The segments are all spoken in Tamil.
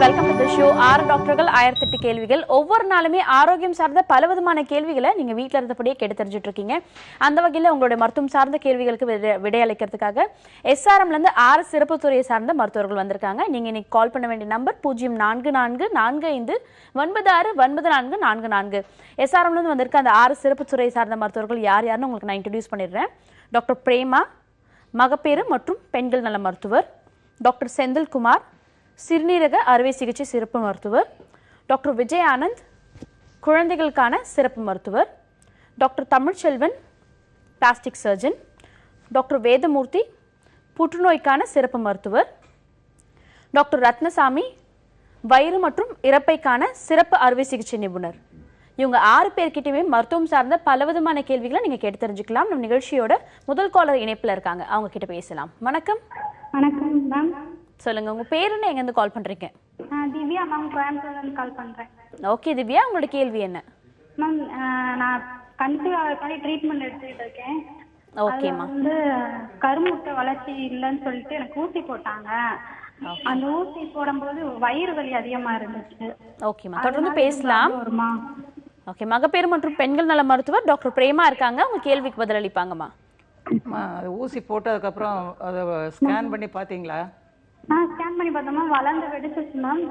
Welcome to the show. 6 டாக்டர்கள் 1008 கேள்விகள். ஒவ்வொரு நாளுமே ஆரோக்கியம் சார்ந்த பலவிதமான கேள்விகளை நீங்க வீட்டில் இருந்தபடியே கேட்டு தெரிஞ்சுட்டு இருக்கீங்க. அந்த வகையில் உங்களுடைய மருத்துவம் சார்ந்த கேள்விகளுக்கு விடையளிக்கிறதுக்காக எஸ்ஆர்எம்ல இருந்து 6 சிறப்பு துறையை சார்ந்த மருத்துவர்கள் வந்திருக்காங்க. நீங்க இன்னைக்கு கால் பண்ண வேண்டிய நம்பர் 044445969444. எஸ்ஆர்எம்ல இருந்து வந்திருக்க அந்த 6 சிறப்பு துறையை சார்ந்த மருத்துவர்கள் யார் யாருன்னு உங்களுக்கு நான் இன்ட்ரடியூஸ் பண்ணிடுறேன். டாக்டர் பிரேமா, மகப்பேறு மற்றும் பெண்கள் நல மருத்துவர். டாக்டர் செந்தில்குமார், சிறுநீரக அறுவை சிகிச்சை சிறப்பு மருத்துவர். டாக்டர் விஜய் ஆனந்த், குழந்தைகளுக்கான சிறப்பு மருத்துவர். Doctor Tamilselvan, plastic surgeon. Doctor Vedamurthy, புற்றுநோய்க்கான சிறப்பு மருத்துவர். டாக்டர் ரத்னசாமி, வயிறு மற்றும் இறப்பைக்கான சிறப்பு அறுவை சிகிச்சை நிபுணர். இவங்க 6 பேர்கிட்டயுமே மருத்துவம் சார்ந்த பலவிதமான கேள்விகளை நீங்க கேட்டு தெரிஞ்சுக்கலாம். நம்ம நிகழ்ச்சியோட முதல் காலர் இணைப்புல இருக்காங்க, அவங்க கிட்ட பேசலாம். வணக்கம். வணக்கம் மேம். சொல்லுங்க, உங்க பேர் என்ன, எங்க இருந்து கால் பண்றீங்க? திவ்யா மேம், கோயம்புத்தூர்ல இருந்து கால் பண்றேன். ஓகே திவ்யா, உங்களோட கேள்வி என்ன? மேம், நான் கன்சீவ் ஆகிறதுக்காக ட்ரீட்மெண்ட் எடுத்துக்கிட்டு இருக்கேன். ஓகேம்மா. வந்து கருமுட்டை வளர்ச்சி இல்லைன்னு சொல்லிட்டு எனக்கு ஊசி போட்டாங்க. அந்த ஊசி போடும்போது வயிறு வலி அதிகமா இருந்துச்சு. ஓகேம்மா, தொடர்ந்து பேசலாம். ஓகே, மகப்பேறு மற்றும் பெண்கள் நல மருத்துவர் டாக்டர் பிரேமா இருக்காங்க, உங்க கேள்விக்கு பதில் அளிப்பாங்கம்மா. ஊசி போட்டதுக்கப்புறம் அதை ஸ்கேன் பண்ணி பார்த்தீங்களா? ஸ்கேன் பண்ணி பார்த்தோம்னா வளர்ந்து வெடிச்சிச்சு மேம்.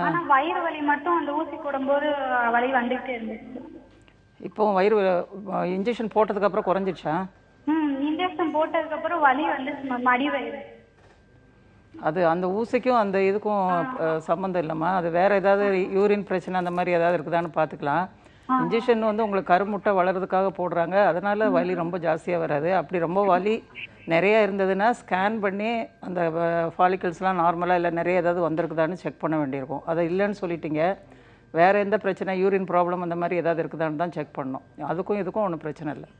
ஆனா வயிறு வலி மட்டும் அந்த ஊசி போடும்போது வலி வந்துட்டே இருந்துச்சு. இப்போ வயிறு இன்ஜெக்ஷன் போட்டதுக்கப்புறம் குறைஞ்சிடுச்சா? இன்ஜெக்ஷன் போட்டதுக்கு அப்புறம் வலி வந்துச்சு மேம், அடி வயிறு. அது அந்த ஊசிக்கும் அந்த இதுக்கும் சம்மந்தம் இல்லைம்மா. அது வேற ஏதாவது யூரின் பிரச்சனை அந்த மாதிரி ஏதாவது இருக்குதான்னு பார்த்துக்கலாம். இன்ஜெக்ஷன் வந்து உங்களுக்கு கருமுட்டை வளர்றதுக்காக போடுறாங்க, அதனால வலி ரொம்ப ஜாஸ்தியாக வராது. அப்படி ரொம்ப வலி நிறையா இருந்ததுன்னா ஸ்கேன் பண்ணி அந்த ஃபாலிக்கல்ஸ்லாம் நார்மலாக இல்லை நிறைய ஏதாவது வந்திருக்குதான்னு செக் பண்ண வேண்டியிருக்கும். அதை இல்லைன்னு சொல்லிட்டீங்க, வேறு எந்த பிரச்சனை யூரின் ப்ராப்ளம் அந்த மாதிரி ஏதாவது இருக்குதான்னு தான் செக் பண்ணணும். அதுக்கும் இதுக்கும் ஒன்றும் பிரச்சனை இல்லை.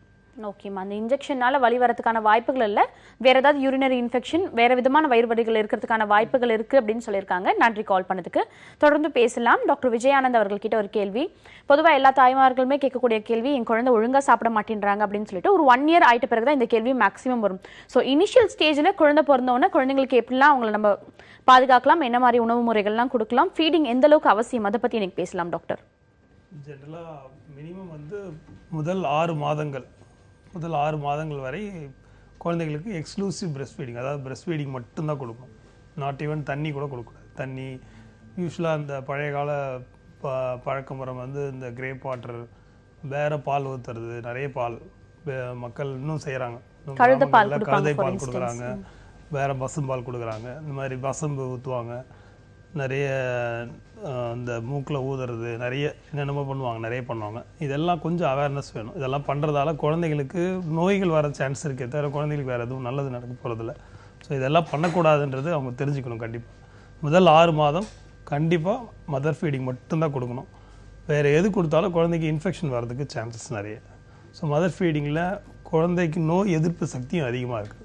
ஓகேம்மா, அந்த இன்ஜெக்ஷனால வலி வரதுக்கான வாய்ப்புகள் இல்லை, வேற ஏதாவது யூரினரி இன்ஃபெக்ஷன் வேற விதமான வயிறு வலிகள் இருக்கிறதுக்கான வாய்ப்புகள் இருக்கு அப்படின்னு சொல்லியிருக்காங்க. நன்றி கால் பண்ணதுக்கு. தொடர்ந்து பேசலாம். டாக்டர் விஜயானந்த் அவர்கள் கிட்ட ஒரு கேள்வி. பொதுவாக எல்லா தாய்மார்களுமே கேட்கக்கூடிய கேள்வி, என் குழந்தை ஒழுங்கா சாப்பிட மாட்டேன்றாங்க அப்படின்னு சொல்லிட்டு ஒரு 1 இயர் ஆயிட்ட பிறகுதான் இந்த கேள்வி மேக்ஸிமம் வரும். ஸோ இனிஷியல் ஸ்டேஜில் குழந்தை பிறந்தவொன்னே குழந்தைங்களுக்கு எப்படிலாம் அவங்களை நம்ம பாதுகாக்கலாம், என்ன மாதிரி உணவு முறைகள்லாம் கொடுக்கலாம், ஃபீடிங் எந்த அளவுக்கு அவசியம், அதை பத்தி எனக்கு பேசலாம் டாக்டர். ஜென்ரலாக மினிமம் வந்து முதல் 6 மாதங்கள் வரை குழந்தைகளுக்கு எக்ஸ்க்ளூசிவ் பிரெஸ்ட் ஃபீடிங், அதாவது பிரெஸ்ட் ஃபீடிங் மட்டும்தான் கொடுக்கணும். நாட் ஈவன் தண்ணி கூட கொடுக்கக்கூடாது. தண்ணி யூஸ்வலாக அந்த பழைய கால பழக்க முறை வந்து இந்த கிரேப் வாட்டர், வேறு பால் ஊற்றுறது, நிறைய பால் மக்கள் இன்னும் செய்கிறாங்க. கழுதை பால் கொடுக்குறாங்க, வேறு பசும்பால் கொடுக்குறாங்க, இந்த மாதிரி வசம்பு ஊற்றுவாங்க, நிறைய இந்த மூக்கில் ஊதுறது, நிறைய என்னென்னமோ பண்ணுவாங்க. இதெல்லாம் கொஞ்சம் அவேர்னஸ் வேணும். இதெல்லாம் பண்ணுறதால குழந்தைங்களுக்கு நோய்கள் வர சான்ஸ் இருக்கே தவிர குழந்தைங்களுக்கு வேறு எதுவும் நல்லது நடக்க போகிறதில்ல. ஸோ இதெல்லாம் பண்ணக்கூடாதுன்றது அவங்க தெரிஞ்சுக்கணும். கண்டிப்பாக முதல் 6 மாதம் கண்டிப்பாக மதர் ஃபீடிங் மட்டும்தான் கொடுக்கணும். வேறு எது கொடுத்தாலும் குழந்தைக்கு இன்ஃபெக்ஷன் வர்றதுக்கு சான்சஸ் நிறைய. ஸோ மதர் ஃபீடிங்கில் குழந்தைக்கு நோய் எதிர்ப்பு சக்தியும் அதிகமாக இருக்குது.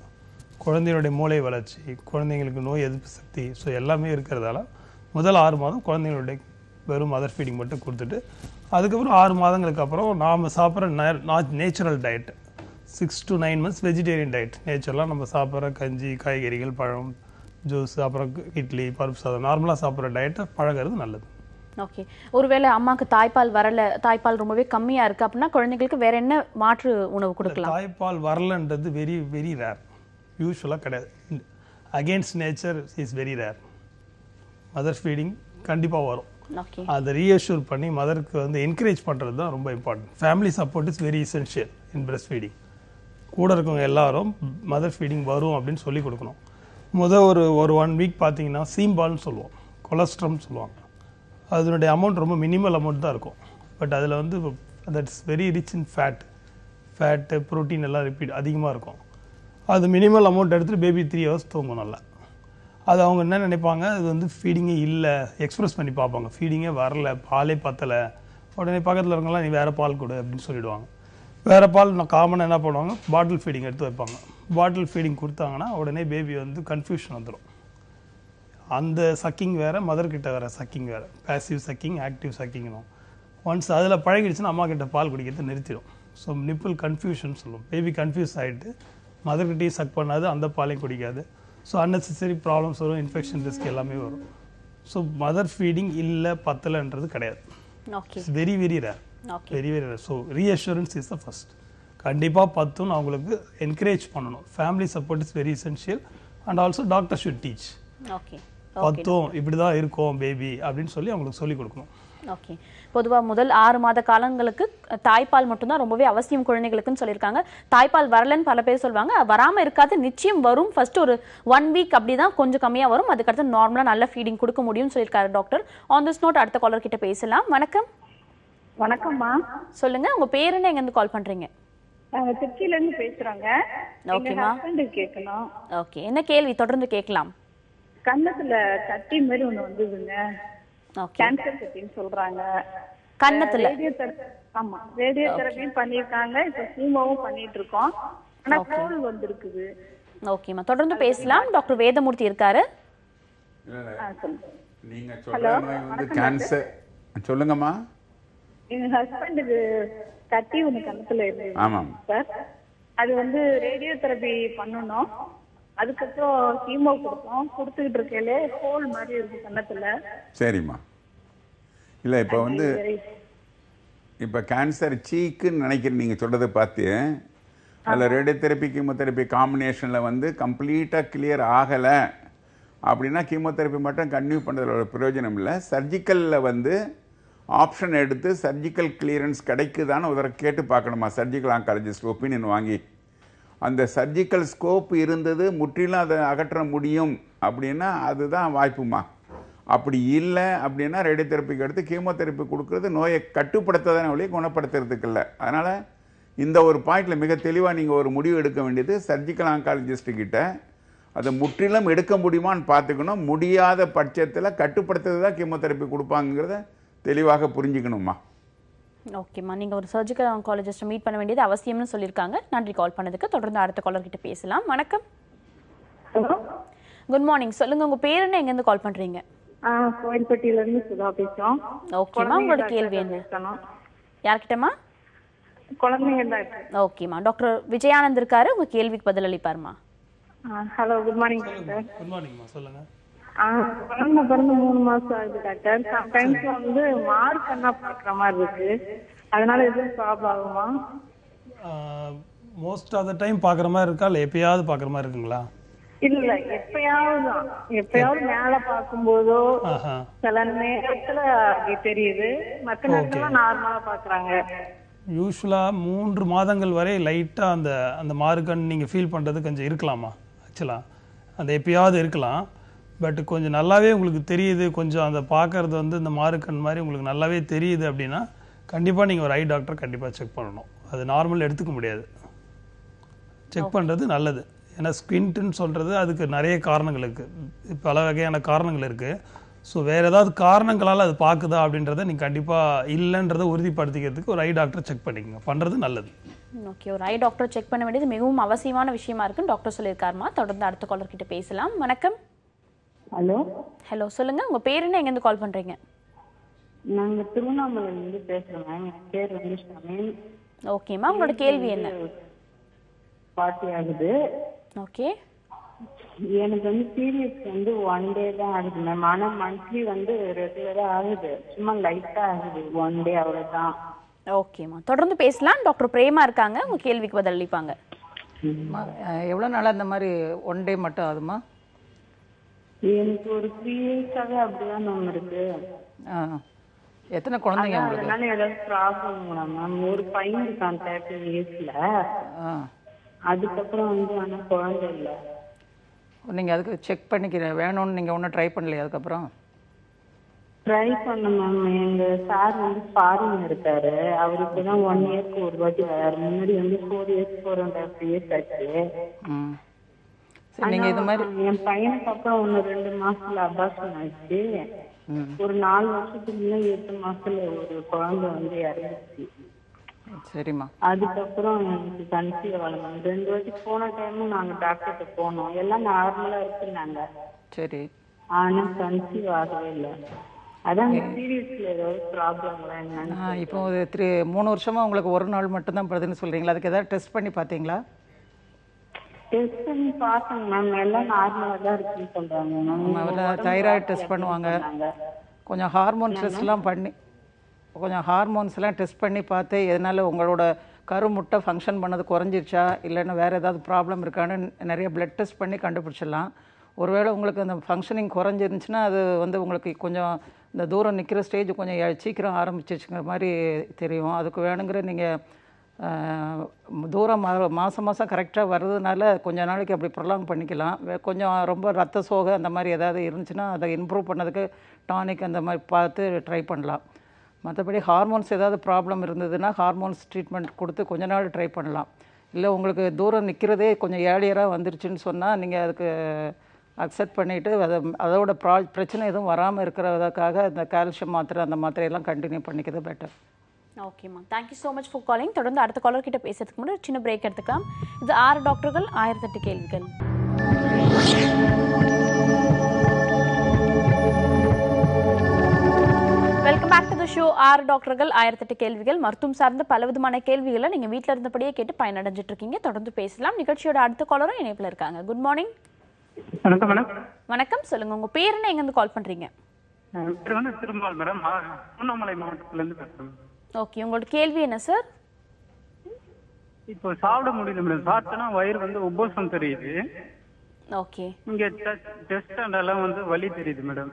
குழந்தைகளுடைய மூளை வளர்ச்சி, குழந்தைங்களுக்கு நோய் எதிர்ப்பு சக்தி, ஸோ எல்லாமே இருக்கிறதால முதல் 6 மாதம் குழந்தைங்களுடைய வெறும் மதர் ஃபீடிங் மட்டும் கொடுத்துட்டு, அதுக்கப்புறம் 6 மாதங்களுக்கு அப்புறம் நாம் சாப்பிட்ற natural diet 6 to 9 months vegetarian diet, நேச்சுரலாக நம்ம சாப்பிட்ற கஞ்சி, காய்கறிகள், பழம், ஜூஸ், அப்புறம் இட்லி, பருப்பு சாதம், நார்மலாக சாப்பிட்ற டயட்டை பழகிறது நல்லது. ஓகே, ஒருவேளை அம்மாவுக்கு தாய்ப்பால் வரல, தாய்ப்பால் ரொம்பவே கம்மியாக இருக்குது அப்படின்னா குழந்தைங்களுக்கு வேற என்ன மாற்று உணவு கொடுக்கலாம்? தாய்ப்பால் வரலன்றது வெரி வெரி ரேர், யூஸ்வலாக கிடையாது. Against nature is very rare. Mother feeding கண்டிப்பாக வரும். அதை ரீஅஷ்யூர் பண்ணி மதருக்கு வந்து என்கரேஜ் பண்ணுறது தான் ரொம்ப important. Family support is very essential in breast feeding. கூட இருக்கவங்க எல்லாரும் மதர் ஃபீடிங் வரும் அப்படின்னு சொல்லி கொடுக்கணும். ஒரு 1 வீக் பார்த்தீங்கன்னா சீம்பால்னு சொல்லுவோம், கொலஸ்ட்ரம்னு சொல்லுவாங்க. அதனுடைய அமௌண்ட் ரொம்ப மினிமல் அமௌண்ட் தான் இருக்கும். பட் அதில் வந்து that's very rich in fat, protein எல்லாம் அதிகமாக இருக்கும். அது மினிமல் அமௌண்ட் எடுத்துகிட்டு பேபி 3 hours தூங்கும் நல்லா. அது அவங்க என்ன நினைப்பாங்க, அது வந்து ஃபீடிங்கே இல்லை, எக்ஸ்ப்ரெஸ் பண்ணி பார்ப்பாங்க, ஃபீடிங்கே வரல, பாலே பத்தலை. உடனே பக்கத்தில் இருக்கவங்களாம் நீ வேறு பால் கொடு அப்படின்னு சொல்லிவிடுவாங்க. வேறு பால் நான் காமனாக என்ன பண்ணுவாங்க, பாட்டில் ஃபீடிங் எடுத்து வைப்பாங்க. பாட்டில் ஃபீடிங் கொடுத்தாங்கன்னா உடனே பேபி வந்து கன்ஃபியூஷன் வந்துடும். அந்த சக்கிங் வேறு, மதர்கிட்ட வேறு சக்கிங் வேறு, பேசிவ் சக்கிங், ஆக்டிவ் சக்கிங்னும். ஒன்ஸ் அதில் பழகிடுச்சுன்னா அம்மா கிட்ட பால் குடிக்கிறது நிறுத்திடும். ஸோ நிப்பிள் கன்ஃபியூஷன் சொல்லுவோம். பேபி கன்ஃபியூஸ் ஆகிட்டு மதர்கிட்டையும் சக் பண்ணாது, அந்த பாலையும் குடிக்காது. ஸோ அன்னெசரி ப்ராப்ளம்ஸ் வரும், இன்ஃபெக்ஷன் ரிஸ்க் எல்லாமே வரும். ஸோ மதர் ஃபீடிங் இல்லை பத்தலைன்றது கிடையாது. Okay. It's very very rare. Okay. Very very rare. So reassurance is the first. கண்டிப்பாக பத்துன்னு அவங்களுக்கு என்கரேஜ் பண்ணணும். Family support is very essential and also doctor should teach. Okay. பத்தும் இப்படி தான் இருக்கும் பேபி அப்படின்னு சொல்லி அவங்களுக்கு சொல்லிக் கொடுக்கணும். ஓகே. பொதுவாக முதல் 6 மாத காலங்களுக்கு தாய்ப்பால் மட்டும்தான் ரொம்பவே அவசியம் குழந்தைகளுக்குன்னு சொல்லியிருக்காங்க. தாய்ப்பால் வரலன்னு பல பேர் சொல்லுவாங்க. வராமல் இருக்காது, நிச்சயம் வரும். ஃபர்ஸ்ட் ஒரு 1 வீக் அப்படி தான் கொஞ்சம் கம்மியாக வரும். அதுக்கடுத்து நார்மலாக நல்ல ஃபீடிங் கொடுக்க முடியும்னு சொல்லியிருக்காரு டாக்டர். ஆன் திஸ் நோட் அடுத்த காலர் கிட்ட பேசலாம். வணக்கம். வணக்கம்மா. சொல்லுங்க, உங்க பேர் என்ன, எங்கேருந்து கால் பண்றீங்க? நாங்க திருச்சியில இருந்து பேசுறோங்க. ஓகேமா. கேட்கணும். ஓகே, என்ன கேள்வி? தொடர்ந்து கேட்கலாம். கன்னத்துல கட்டி மாதிரி ஒண்ணு வந்ததுங்க. ஓகே. கேன்சர் கட்டின்னு சொல்றாங்க. கன்னத்துல? ஆமா, ரேடியோ தெரப்பி பண்ணிருக்காங்க. இப்ப கீமோவும் பண்ணிட்டு இருக்கோம். ஆனா கோல் வந்திருக்குது. ஓகேமா, தொடர்ந்து பேசலாம். டாக்டர் வேதமூர்த்தி இருக்காரு. நீங்க சொல்ற நோய் வந்து கேன்சர். சொல்லுங்கம்மா. எங்க ஹஸ்பண்டுக்கு கட்டி ஒண்ணு கன்னத்துல இருக்கு. ஆமாம் சார், அது வந்து ரேடியோ தெரப்பி பண்ணணும். அதுக்கப்புறம் கீமோ கொடுத்தோம். கொடுத்துக்கிட்டு இருக்கையில ஹோல் மாதிரி இருக்கு கன்னத்துல. சரிம்மா. இல்லை இப்போ வந்து இப்போ கேன்சர் சீக்குன்னு நினைக்கிறேன் நீங்கள் சொல்கிறத பார்த்து. அதில் ரேடியோ தெரப்பி கீமோதெரப்பி காம்பினேஷனில் வந்து கம்ப்ளீட்டாக கிளியர் ஆகலை அப்படின்னா கீமோதெரப்பி மட்டும் கன்டினியூ பண்ணுறதோட பிரயோஜனம் இல்லை. சர்ஜிக்கலில் வந்து ஆப்ஷன் எடுத்து சர்ஜிக்கல் கிளியரன்ஸ் கிடைக்குதான்னு ஒரு கேட்டு பார்க்கணுமா சர்ஜிக்கல் ஆங்காலஜிஸ்ட் ஒப்பீனியன் வாங்கி. அந்த சர்ஜிக்கல் ஸ்கோப் இருந்தது முற்றிலும் அதை அகற்ற முடியும் அப்படின்னா அதுதான் வாய்ப்புமா. அப்படி இல்லை அப்படின்னா ரேடியோ தெரப்பிக்கு அடுத்து கீமோதெரப்பி கொடுக்குறது நோயை கட்டுப்படுத்ததான வழியை குணப்படுத்துறதுக்கு இல்லை. அதனால் இந்த ஒரு பாயிண்டில் மிக தெளிவாக நீங்கள் ஒரு முடிவு எடுக்க வேண்டியது சர்ஜிக்கல் ஆங்காலஜிஸ்ட்டுக்கிட்ட அதை முற்றிலும் எடுக்க முடியுமான்னு பார்த்துக்கணும். முடியாத பட்சத்தில் கட்டுப்படுத்துறது தான் கீமோதெரப்பி கொடுப்பாங்கிறத தெளிவாக புரிஞ்சுக்கணுமா. ஓகேம்மா, நீங்க ஒரு சர்ஜிக்கல் ஆன்காலஜிஸ்ட் மீட் பண்ண வேண்டியது அவசியம்னு சொல்லியிருக்காங்க. நன்றி கால் பண்ணதுக்கு. தொடர்ந்து அடுத்த காலர் கிட்ட பேசலாம். வணக்கம். Good morning. சொல்லுங்க, உங்க பேர் என்ன, எங்க இருந்து கால் பண்றீங்க? கோயில்பட்டியில இருந்து சுதா பேசுறோம். ஓகேமா, உங்களோட கேள்வி என்ன? யார்கிட்டமா? குழந்தைங்க தான் இருக்கு. ஓகேமா, டாக்டர் விஜயானந்த் இருக்காரு. உங்க கேள்விக்கு பதில் அளிப்பாருமா. Hello, good morning doctor. Good மார்னிங்மா, சொல்லுங்க. குழந்தை பிறந்து 3 மாசம் ஆகுது டாக்டர். சம்டைம்ஸ் வந்து மார்க் கண்ணா பாக்குற மாதிரி இருக்கு. அதனால எதுவும் ப்ராப்ளம் ஆகுமா? மோஸ்ட் ஆஃப் த டைம் பார்க்குற மாதிரி இருக்கா இல்லை எப்பயாவது பார்க்குற மாதிரி இருக்குங்களா? இல்ல, எப்பயாவது மேல பாக்கும்போதோ சில நேரத்துல அப்படி தெரியுது. மற்ற நேரத்துல நார்மலா பாக்குறாங்க. யூஸ்வலா 3 மாதங்கள் வரை லைட்டா அந்த அந்த மார்க்கன் நீங்க ஃபீல் பண்றது கொஞ்சம் இருக்கலாமா? ஆக்சுவலா அந்த எப்பயாவது இருக்கலாம். பட் கொஞ்சம் நல்லாவே உங்களுக்கு தெரியுது, கொஞ்சம் அந்த பார்க்கறது வந்து இந்த மார்க்கன் மாதிரி உங்களுக்கு நல்லாவே தெரியுது அப்படின்னா கண்டிப்பாக நீங்கள் ஒரு ஐ டாக்டர் கண்டிப்பாக செக் பண்ணணும். அது நார்மல் எடுத்துக்க முடியாது. செக் பண்ணுறது நல்லது. ஏன்னா ஸ்குவிண்ட்டுன்னு சொல்கிறது அதுக்கு நிறைய காரணங்கள் இருக்குது, பல வகையான காரணங்கள் இருக்குது. ஸோ வேறு ஏதாவது காரணங்களால் அது பார்க்குதா அப்படின்றத நீங்கள் கண்டிப்பாக இல்லைன்றதை உறுதிப்படுத்திக்கிறதுக்கு ஒரு ஐ டாக்டர் செக் பண்ணிக்கோங்க, பண்ணுறது நல்லது. ஓகே, ஒரு ஐ டாக்டர் செக் பண்ண வேண்டியது மிகவும் அவசியமான விஷயமா இருக்குன்னு டாக்டர் சொல்லியிருக்காருமா. தொடர்ந்து அடுத்த காலர் கிட்ட பேசலாம். வணக்கம். ஹலோ. ஹலோ, சொல்லுங்க, உங்க பேர் என்ன, எங்கேருந்து கால் பண்றீங்க? நாங்க திருவண்ணாமலையில இருந்து பேசுறோம் மேம். என் பேர் வந்து ஷமீன். ஓகேமா, உங்களோட கேள்வி என்ன? 40 ஆகுது. ஓகே. எனக்கு வந்து பீரியட்ஸ் வந்து 1 டே தான் ஆகுது மேம். ஆனா மந்த்லி வந்து ரெகுலரா ஆகுது, சும்மா லைட்டா ஆகுது, 1 டே அவ்வளவுதான். ஓகேமா, தொடர்ந்து பேசலாம். டாக்டர் பிரேமா இருக்காங்க, உங்க கேள்விக்கு பதில் அளிப்பாங்க. எவ்வளோ நாளாக இந்த மாதிரி 1 டே மட்டும் ஆகுதுமா? எனக்கு ஒரு 3 இயர்ஸாவே அப்படிதான் மேம் இருக்கு. எத்தனை குழந்தைங்க உங்களுக்கு? அதனால ஏதாவது ப்ராப்ளம்ங்களா மேம்? ஒரு பையன் இருக்கான் 30 இயர்ஸ்ல. அதுக்கப்புறம் வந்து ஆனா குழந்தை இல்லை. நீங்கள் அதுக்கு செக் பண்ணிக்கிறேன் வேணும்னு நீங்கள் ஒன்றும் ட்ரை பண்ணலையா? அதுக்கப்புறம் ட்ரை பண்ண மேம். எங்க சார் வந்து ஃபாரின் இருக்காரு. அவருக்கு தான் 1 இயர்க்கு ஒரு வாட்டி வராரு. முன்னாடி வந்து 4 இயர்ஸ் 4.5 இயர்ஸ் ஆச்சு. சரி, நீங்கள் இது மாதிரி என் பையனுக்கு அப்புறம் 1-2 மாசத்துல அபார்ஷன் ஆச்சு. ஒரு 4 வருஷத்துக்கு முன்ன 8 மாசத்துல ஒரு குழந்தை வந்து இறந்துச்சு. சரிம்மா. அதுக்கப்புறம் எனக்கு கன்சீவ் ஆகலாம். 2 வாட்டி போன டைமும் நாங்க டாக்டர்கிட்ட போனோம், எல்லாம் நார்மலா இருக்குன்னாங்க. சரி. ஆனா கன்சீவ் ஆகவே இல்லை. அதான் சீரியஸ்ல ஏதாவது ப்ராப்ளங்களா என்னன்னு. இப்போ 3 வருஷமா உங்களுக்கு ஒரு நாள் மட்டும்தான் படுதுன்னு சொல்றீங்களா? அதுக்கு ஏதாவது டெஸ்ட் பண்ணி பார்த்தீங்களா? டெஸ்ட் பண்ணி பார்த்தேங்க மேம், எல்லாம் நார்மலா தான் இருக்குன்னு சொல்றாங்க மேம். தைராய்டு டெஸ்ட் பண்ணுவாங்க, கொஞ்சம் ஹார்மோன் டெஸ்ட்லாம் பண்ணி கொஞ்சம் ஹார்மோன்ஸ்லாம் டெஸ்ட் பண்ணி பார்த்து எதனால உங்களோட கருமுட்டை ஃபங்க்ஷன் பண்ணது குறைஞ்சிருச்சா இல்லைன்னா வேறு ஏதாவது ப்ராப்ளம் இருக்கான்னு நிறைய பிளட் டெஸ்ட் பண்ணி கண்டுபிடிச்சிடலாம். ஒருவேளை உங்களுக்கு அந்த ஃபங்க்ஷனிங் குறைஞ்சிருந்துச்சுன்னா அது வந்து உங்களுக்கு கொஞ்சம் இந்த தூரம் நிற்கிற ஸ்டேஜ் கொஞ்சம் சீக்கிரம் ஆரம்பிச்சிச்சுங்கிற மாதிரி தெரியும். அதுக்கு வேணுங்கிற நீங்கள் தூரம் மாதம் கரெக்டாக வர்றதுனால கொஞ்சம் நாளைக்கு அப்படி ப்ரொலாங் பண்ணிக்கலாம். கொஞ்சம் ரொம்ப ரத்த சோகை அந்த மாதிரி ஏதாவது இருந்துச்சுன்னா அதை இம்ப்ரூவ் பண்ணதுக்கு டானிக் அந்த மாதிரி பார்த்து ட்ரை பண்ணலாம். மற்றபடி ஹார்மோன்ஸ் ஏதாவது ப்ராப்ளம் இருந்ததுன்னா ஹார்மோன்ஸ் ட்ரீட்மெண்ட் கொடுத்து கொஞ்ச நாள் ட்ரை பண்ணலாம். இல்லை உங்களுக்கு தூரம் நிற்கிறதே கொஞ்சம் ஏர்லியராக வந்துருச்சுன்னு சொன்னால் நீங்கள் அதுக்கு அக்செப்ட் பண்ணிவிட்டு அதோட பிரச்சனை எதுவும் வராமல் இருக்கிறதுக்காக இந்த கால்சியம் மாத்திரை அந்த மாத்திரையெல்லாம் கண்டினியூ பண்ணிக்கிறது பெட்டர். ஓகேம்மா, thank you so much for calling. தொடர்ந்து அடுத்த காலர் கிட்ட பேசுறதுக்கு முன்னாடி சின்ன பிரேக் எடுத்துக்கலாம். இது 6 டாக்டர்கள் 1008 கேள்விகள். Welcome back to the show. 6 டாக்டர்கள் 1008 கேள்விகள். மருத்துவம் சார்ந்த பல விதமான கேள்விகளை நீங்க வீட்டில் இருந்தபடியே கேட்டு பயனடைஞ்சிட்டு இருக்கீங்க. தொடர்ந்து பேசலாம். நிகழ்ச்சியோட அடுத்த காலரும் இணைப்பில் இருக்காங்க. Good morning. வணக்கம் மேடம். வணக்கம், சொல்லுங்க உங்க பேர் என்ன, எங்க இருந்து கால் பண்றீங்க? பேர் வந்து திருமால் மேடம், திருவண்ணாமலை மாவட்டத்துல இருந்து பேசுறேன். ஓகே, உங்களோட கேள்வி என்ன சார்? இப்போ சாப்பிட முடியல மேடம், சாப்பிட்டனா வயிறு வந்து உபோசம் தெரியுது. ஓகே, இங்க டெஸ்ட் எல்லாம் வந்து வலி தெரியுது மேடம்.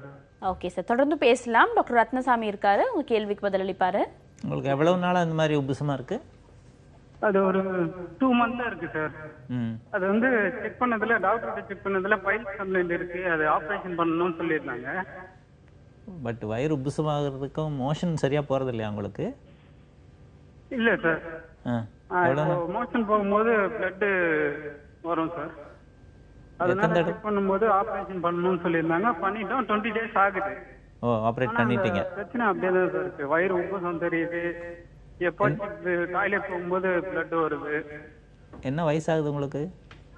ஓகே சார், தொடர்ந்து பேசலாம். டாக்டர் ரத்னசாமி இருக்காரு, உங்க கேள்விக்கு பதிலளிப்பாரு. உங்களுக்கு எவ்வளவு நாளா அந்த மாதிரி உபசமா இருக்கு? அது ஒரு 2 மந்த்தா இருக்கு சார். அது வந்து செக் பண்ணதுல டாக்டர் செக் பண்ணதுல பைல்ஸ் கம்ப்ளைண்ட் இருக்கு, அது ஆபரேஷன் பண்ணணும்னு சொல்லியிருந்தாங்க. பட் வயிறு உபசமாகிறதுக்கும் மோஷன் சரியா போறது இல்லையா உங்களுக்கு? இல்ல சார், மோஷன் போகும்போது பிளட் வரும் சார். அதனால செக் பண்ணும்போது ஆபரேஷன் பண்ணணும்னு சொல்லியிருந்தாங்க. பண்ணிட்டோம், 20 டேஸ் ஆகுது. ஓ, ஆபரேட் பண்ணிட்டீங்க. பிரச்சனை அப்படியே தான் சார் இருக்கு. வயிறு உபசம் தெரியுது, எப்போ டாய்லெட் போகும்போது பிளட் வருது. என்ன வயசாகுது உங்களுக்கு?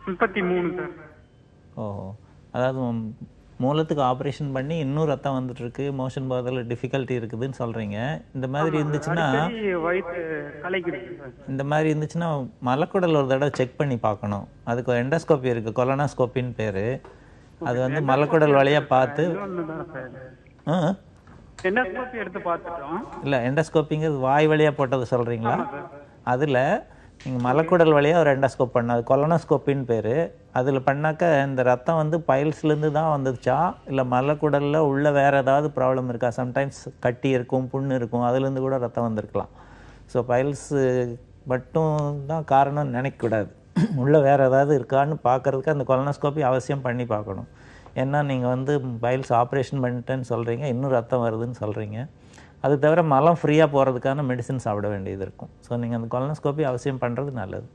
33 சார். ஓஹோ, அதாவது மூலத்துக்கு ஆப்ரேஷன் பண்ணி இன்னும் ரத்தம் வந்துட்டு இருக்கு, மோஷன் போகிறதுல டிஃபிகல்ட்டி இருக்குதுன்னு சொல்றீங்க. இந்த மாதிரி இருந்துச்சுன்னா இந்த மாதிரி இருந்துச்சுன்னா மலக்குடல் ஒரு தடவை செக் பண்ணி பார்க்கணும். அதுக்கு ஒரு எண்டோஸ்கோப்பி இருக்கு, கொலனோஸ்கோப்பின்னு பேரு. அது வந்து மலக்குடல் வழியா பார்த்து இல்ல, எண்டோஸ்கோப்பிங்கிறது வாய் வழியா போட்டது சொல்றீங்களா? அதுல நீங்கள் மலக்குடல் வழியாக ஒரு எண்டோஸ்கோப் பண்ண, அது கொலனோஸ்கோப்பின்னு பேர். அதில் பண்ணாக்க இந்த ரத்தம் வந்து பைல்ஸ்லேருந்து தான் வந்துச்சா இல்லை மலக்குடலில் உள்ள வேறு ஏதாவது ப்ராப்ளம் இருக்கா? சம்டைம்ஸ் கட்டி இருக்கும், புண்ணு இருக்கும், அதுலேருந்து கூட ரத்தம் வந்திருக்கலாம். ஸோ பைல்ஸு மட்டும் தான் காரணம்னு நினைக்கக்கூடாது. உள்ளே வேறு ஏதாவது இருக்கான்னு பார்க்குறதுக்கு அந்த கொலனோஸ்கோப்பி அவசியம் பண்ணி பார்க்கணும். ஏன்னா நீங்கள் வந்து பைல்ஸ் ஆப்ரேஷன் பண்ணிட்டேன்னு சொல்கிறீங்க, இன்னும் ரத்தம் வருதுன்னு சொல்கிறீங்க. அது தவிர மலம் ஃப்ரீயாக போகிறதுக்கான மெடிசின் சாப்பிட வேண்டியது இருக்கும். ஸோ நீங்கள் அந்த கொலனோஸ்கோப்பி அவசியம் பண்ணுறது நல்லது.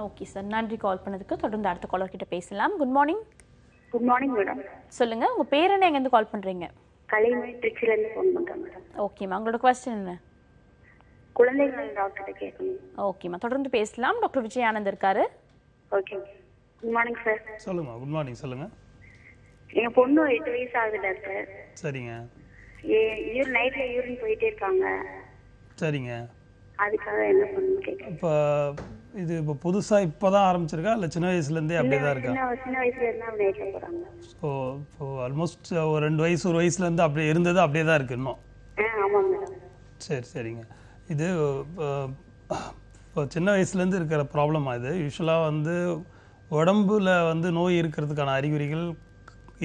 ஓகே சார், நன்றி கால் பண்ணதுக்கு. தொடர்ந்து அடுத்த காலர் கிட்ட பேசலாம். Good morning. Good morning madam. சொல்லுங்க, உங்க பேர் என்ன, எங்கேருந்து கால் பண்றீங்க? கலைமணி, திருச்சியிலேருந்து ஃபோன் பண்ணுறேன் மேடம். ஓகேம்மா, உங்களோட கொஸ்டின் என்ன? குழந்தைகள் டாக்டர்கிட்ட கேட்கணும். ஓகேம்மா, தொடர்ந்து பேசலாம். டாக்டர் விஜய் ஆனந்த் இருக்காரு. Okay, good morning sir. சொல்லுங்க. குட் மார்னிங், சொல்லுங்க. எங்கள் பொண்ணு 8 வயசு ஆகுது டாக்டர். சரிங்க. நைட்ல யூரின் போயிட்டே இருக்காங்க. சரிங்க. அதுக்காக என்ன பண்ணணும் கேட்குறேன். இப்போ புதுசாக இப்போ தான் ஆரம்பிச்சிருக்கா இல்லை சின்ன வயசுலேருந்தே அப்படியே தான் இருக்கா? சின்ன வயசுல இருந்தா நைட்ல போறாங்க. ஸோ இப்போ ஆல்மோஸ்ட் ஒரு 2 வயசு 1 வயசுலேருந்து அப்படியே இருந்தது, அப்படியே தான் இருக்கு இன்னும். ஆமாம் மேடம். சரி, சரிங்க. இது இப்போ சின்ன வயசுலேருந்து இருக்கிற ப்ராப்ளமாக இது. யூஸ்வலாக வந்து உடம்புல வந்து நோய் இருக்கிறதுக்கான அறிகுறிகள்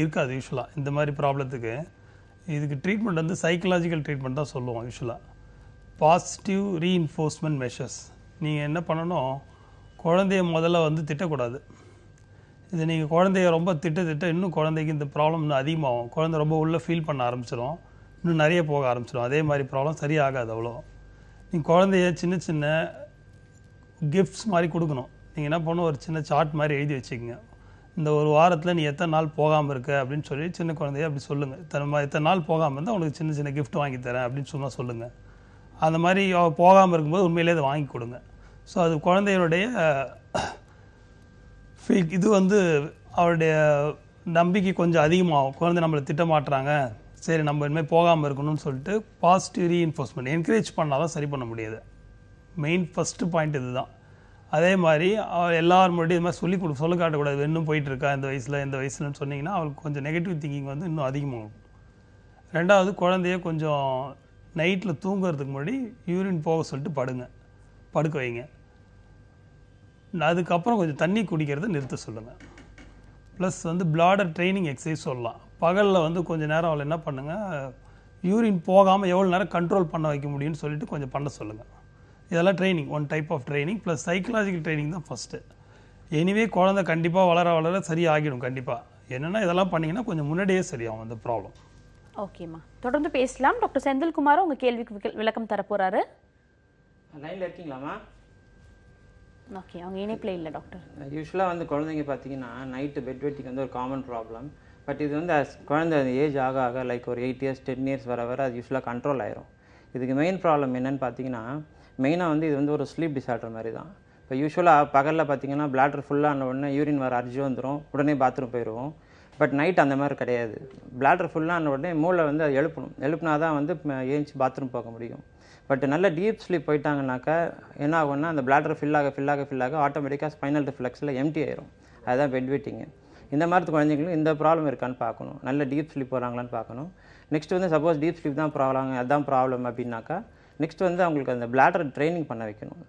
இருக்காது யூஸ்வலாக இந்த மாதிரி ப்ராப்ளத்துக்கு. இதுக்கு ட்ரீட்மெண்ட் வந்து சைக்கலாஜிக்கல் ட்ரீட்மெண்ட் தான் சொல்லுவோம் யூஸ்வலாக. Positive reinforcement measures. நீங்கள் என்ன பண்ணணும், குழந்தைய முதல்ல வந்து திட்டக்கூடாது. இது நீங்கள் குழந்தைய ரொம்ப திட்ட இன்னும் குழந்தைக்கு இந்த ப்ராப்ளம் இன்னும் அதிகமாகும். குழந்தை ரொம்ப உள்ளே ஃபீல் பண்ண ஆரம்பிச்சிடும், இன்னும் நிறைய போக ஆரம்பிச்சிடும். அதே மாதிரி ப்ராப்ளம் சரியாகாது அவ்வளோ. நீங்கள் குழந்தைய சின்ன சின்ன கிஃப்ட்ஸ் மாதிரி கொடுக்கணும். நீங்கள் என்ன பண்ணணும், ஒரு சின்ன சார்ட் மாதிரி எழுதி வச்சுக்கோங்க. இந்த ஒரு வாரத்தில் நீ எத்தனை நாள் போகாமல் இருக்க அப்படின்னு சொல்லி சின்ன குழந்தைய அப்படி சொல்லுங்கள். எத்தனை நாள் போகாமல் இருந்தால் உனக்கு சின்ன சின்ன கிஃப்ட் வாங்கி தரேன் அப்படின்னு சொன்னால் சொல்லுங்கள். அந்த மாதிரி போகாமல் இருக்கும்போது உண்மையிலே அதை வாங்கி கொடுங்க. ஸோ அது குழந்தையுடைய இது வந்து அவருடைய நம்பிக்கை கொஞ்சம் அதிகமாகும். குழந்தை நம்மளை திட்டமாட்டுறாங்க, சரி நம்ம இனிமேல் போகாமல் இருக்கணும்னு சொல்லிட்டு பாசிட்டிவ் ரீஇன்ஃபோர்ஸ்மெண்ட் என்கரேஜ் பண்ணால் தான் சரி பண்ண முடியாது. மெயின் ஃபஸ்ட்டு பாயிண்ட் இது தான். அதே மாதிரி எல்லாரும் முன்னாடி இது மாதிரி சொல்ல காட்டக்கூடாது, இன்னும் போயிட்டு இருக்கா இந்த வயசுலன்னு சொன்னீங்கன்னா அவளுக்கு கொஞ்சம் நெகட்டிவ் திங்கிங் வந்து இன்னும் அதிகமாகும். ரெண்டாவது, குழந்தைய கொஞ்சம் நைட்டில் தூங்குறதுக்கு முன்னாடி யூரின் போக சொல்லிட்டு படுக்க வைங்க. அதுக்கப்புறம் கொஞ்சம் தண்ணி குடிக்கிறத நிறுத்த சொல்லுங்கள். ப்ளஸ் வந்து பிளாடர் ட்ரைனிங் எக்ஸசைஸ் சொல்லலாம். பகலில் வந்து கொஞ்சம் நேரம் அவளை என்ன பண்ணுங்கள், யூரின் போகாமல் எவ்வளோ நேரம் கண்ட்ரோல் பண்ண வைக்க முடியும்னு சொல்லிட்டு கொஞ்சம் பண்ண சொல்லுங்கள். இதெல்லாம் training, one type of training. Plus psychological training தான் ஃபஸ்ட்டு. எனிவே குழந்தை கண்டிப்பாக வளர சரியாகிடும் கண்டிப்பாக. என்னென்னா இதெல்லாம் பண்ணிங்கன்னா கொஞ்சம் முன்னாடியே சரியாகும் அந்த ப்ராப்ளம். ஓகேம்மா, தொடர்ந்து பேசலாம். டாக்டர் செந்தில்குமார் உங்கள் கேள்விக்கு விளக்கம் தரப்போகிறாரு. லைனில் இருக்கீங்களாம்மா? ஓகே, அவங்க இணைப்பில் இல்லை டாக்டர். யூஸ்வலாக வந்து குழந்தைங்க பார்த்தீங்கன்னா நைட்டு பெட் வெட்டிங் வந்து ஒரு காமன் ப்ராப்ளம். பட் இது வந்து குழந்தை ஏஜ் ஆக ஆக லைக் ஒரு 8 years 10 years வர அது யூஸ்வலாக கண்ட்ரோல் ஆயிரும். இதுக்கு மெயின் ப்ராப்ளம் என்னென்னு பார்த்தீங்கன்னா, மெயினாக வந்து இது வந்து ஒரு ஸ்லீப் டிஸார்டர் மாதிரி தான். இப்போ யூஸ்வலாக பகலில் பார்த்தீங்கன்னா பிளாடர் ஃபுல்லான உடனே யூரின் வர அரிஞ்சு வந்துடும், உடனே பாத்ரூம் போயிடுவோம். பட் நைட் அந்த மாதிரி கிடையாது. பிளாடர் ஃபுல்லான உடனே மூளை வந்து அது எழுப்புனா தான் வந்து ஏஞ்சி பாத்ரூம் போக முடியும். பட் நல்ல டீப் ஸ்லீப் போயிட்டாங்கனாக்கா என்ன ஆகும்னா, அந்த பிளாடர் ஃபில் ஆக ஆட்டோமேட்டிக்காக ஸ்பைனல் ரிஃப்ளெக்ஸில் எம்டி ஆயிரும். அதுதான் பெட் வெட்டிங்கு. இந்த மாதிரி குழந்தைங்களும் இந்த ப்ராப்ளம் இருக்கான்னு பார்க்கணும், நல்ல டீப் ஸ்லீப் போகிறாங்களான்னு பார்க்கணும். நெக்ஸ்ட் வந்து சப்போஸ் டீப் ஸ்லீப் தான் அதுதான் ப்ராப்ளம் அப்படின்னாக்கா நெக்ஸ்ட் வந்து அவங்களுக்கு அந்த பிளாடர் ட்ரைனிங் பண்ண வைக்கணும்.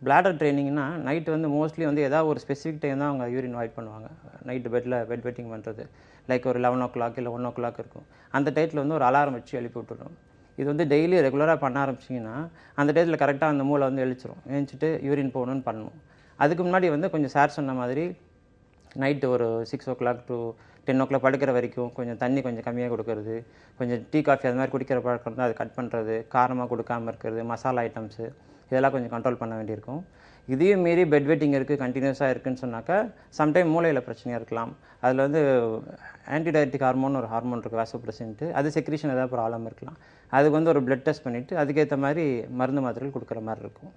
பிளாடர் ட்ரைனிங்னா நைட்டு வந்து மோஸ்ட்லி வந்து ஏதாவது ஒரு ஸ்பெசிஃபிக் டைம் தான் அவங்க யூரின் வாய்ட் பண்ணுவாங்க. நைட்டு பெட் வெட்டிங் பண்ணுறது லைக் ஒரு 11 o'clock இல்லை 1 o'clock இருக்கும். அந்த டைத்தில் வந்து ஒரு அலாரம் வச்சு எழுப்பி விட்டுடும். இது வந்து டெய்லி ரெகுலராக பண்ண ஆரம்பிச்சிங்கன்னா அந்த டைத்தில் கரெக்டாக அந்த மூளை வந்து எழுந்திட்டு யூரின் போகணுன்னு பண்ணணும். அதுக்கு முன்னாடி வந்து கொஞ்சம் சார் சொன்ன மாதிரி நைட்டு ஒரு 6 o'clock to 10 o'clock படுக்கிற வரைக்கும் கொஞ்சம் தண்ணி கொஞ்சம் கம்மியாக கொடுக்கறது, கொஞ்சம் டீ காஃபி அது மாதிரி குடிக்கிற பழக்கம் தான் அது கட் பண்ணுறது, காரமாக கொடுக்காமல் இருக்கிறது, மசாலா ஐட்டம்ஸு இதெல்லாம் கொஞ்சம் கண்ட்ரோல் பண்ண வேண்டியிருக்கும். இதையும் மீறி பெட் வெட்டிங் இருக்குது, கண்டினியூஸாக இருக்குதுன்னு சொன்னாக்கா சம்டைம் மூளையில் பிரச்சனையாக இருக்கலாம். அதில் வந்து ஆன்டிடயட்டிக் ஹார்மோன் ஒரு ஹார்மோன் இருக்குது, வாசோப்ரெசின்ட்டு, அது செக்ரீஷன் ஏதாவது ப்ராப்ளம் இருக்கலாம். அதுக்கு வந்து ஒரு பிளட் டெஸ்ட் பண்ணிவிட்டு அதுக்கேற்ற மாதிரி மருந்து மாத்திரைகள் கொடுக்குற மாதிரி இருக்கும்.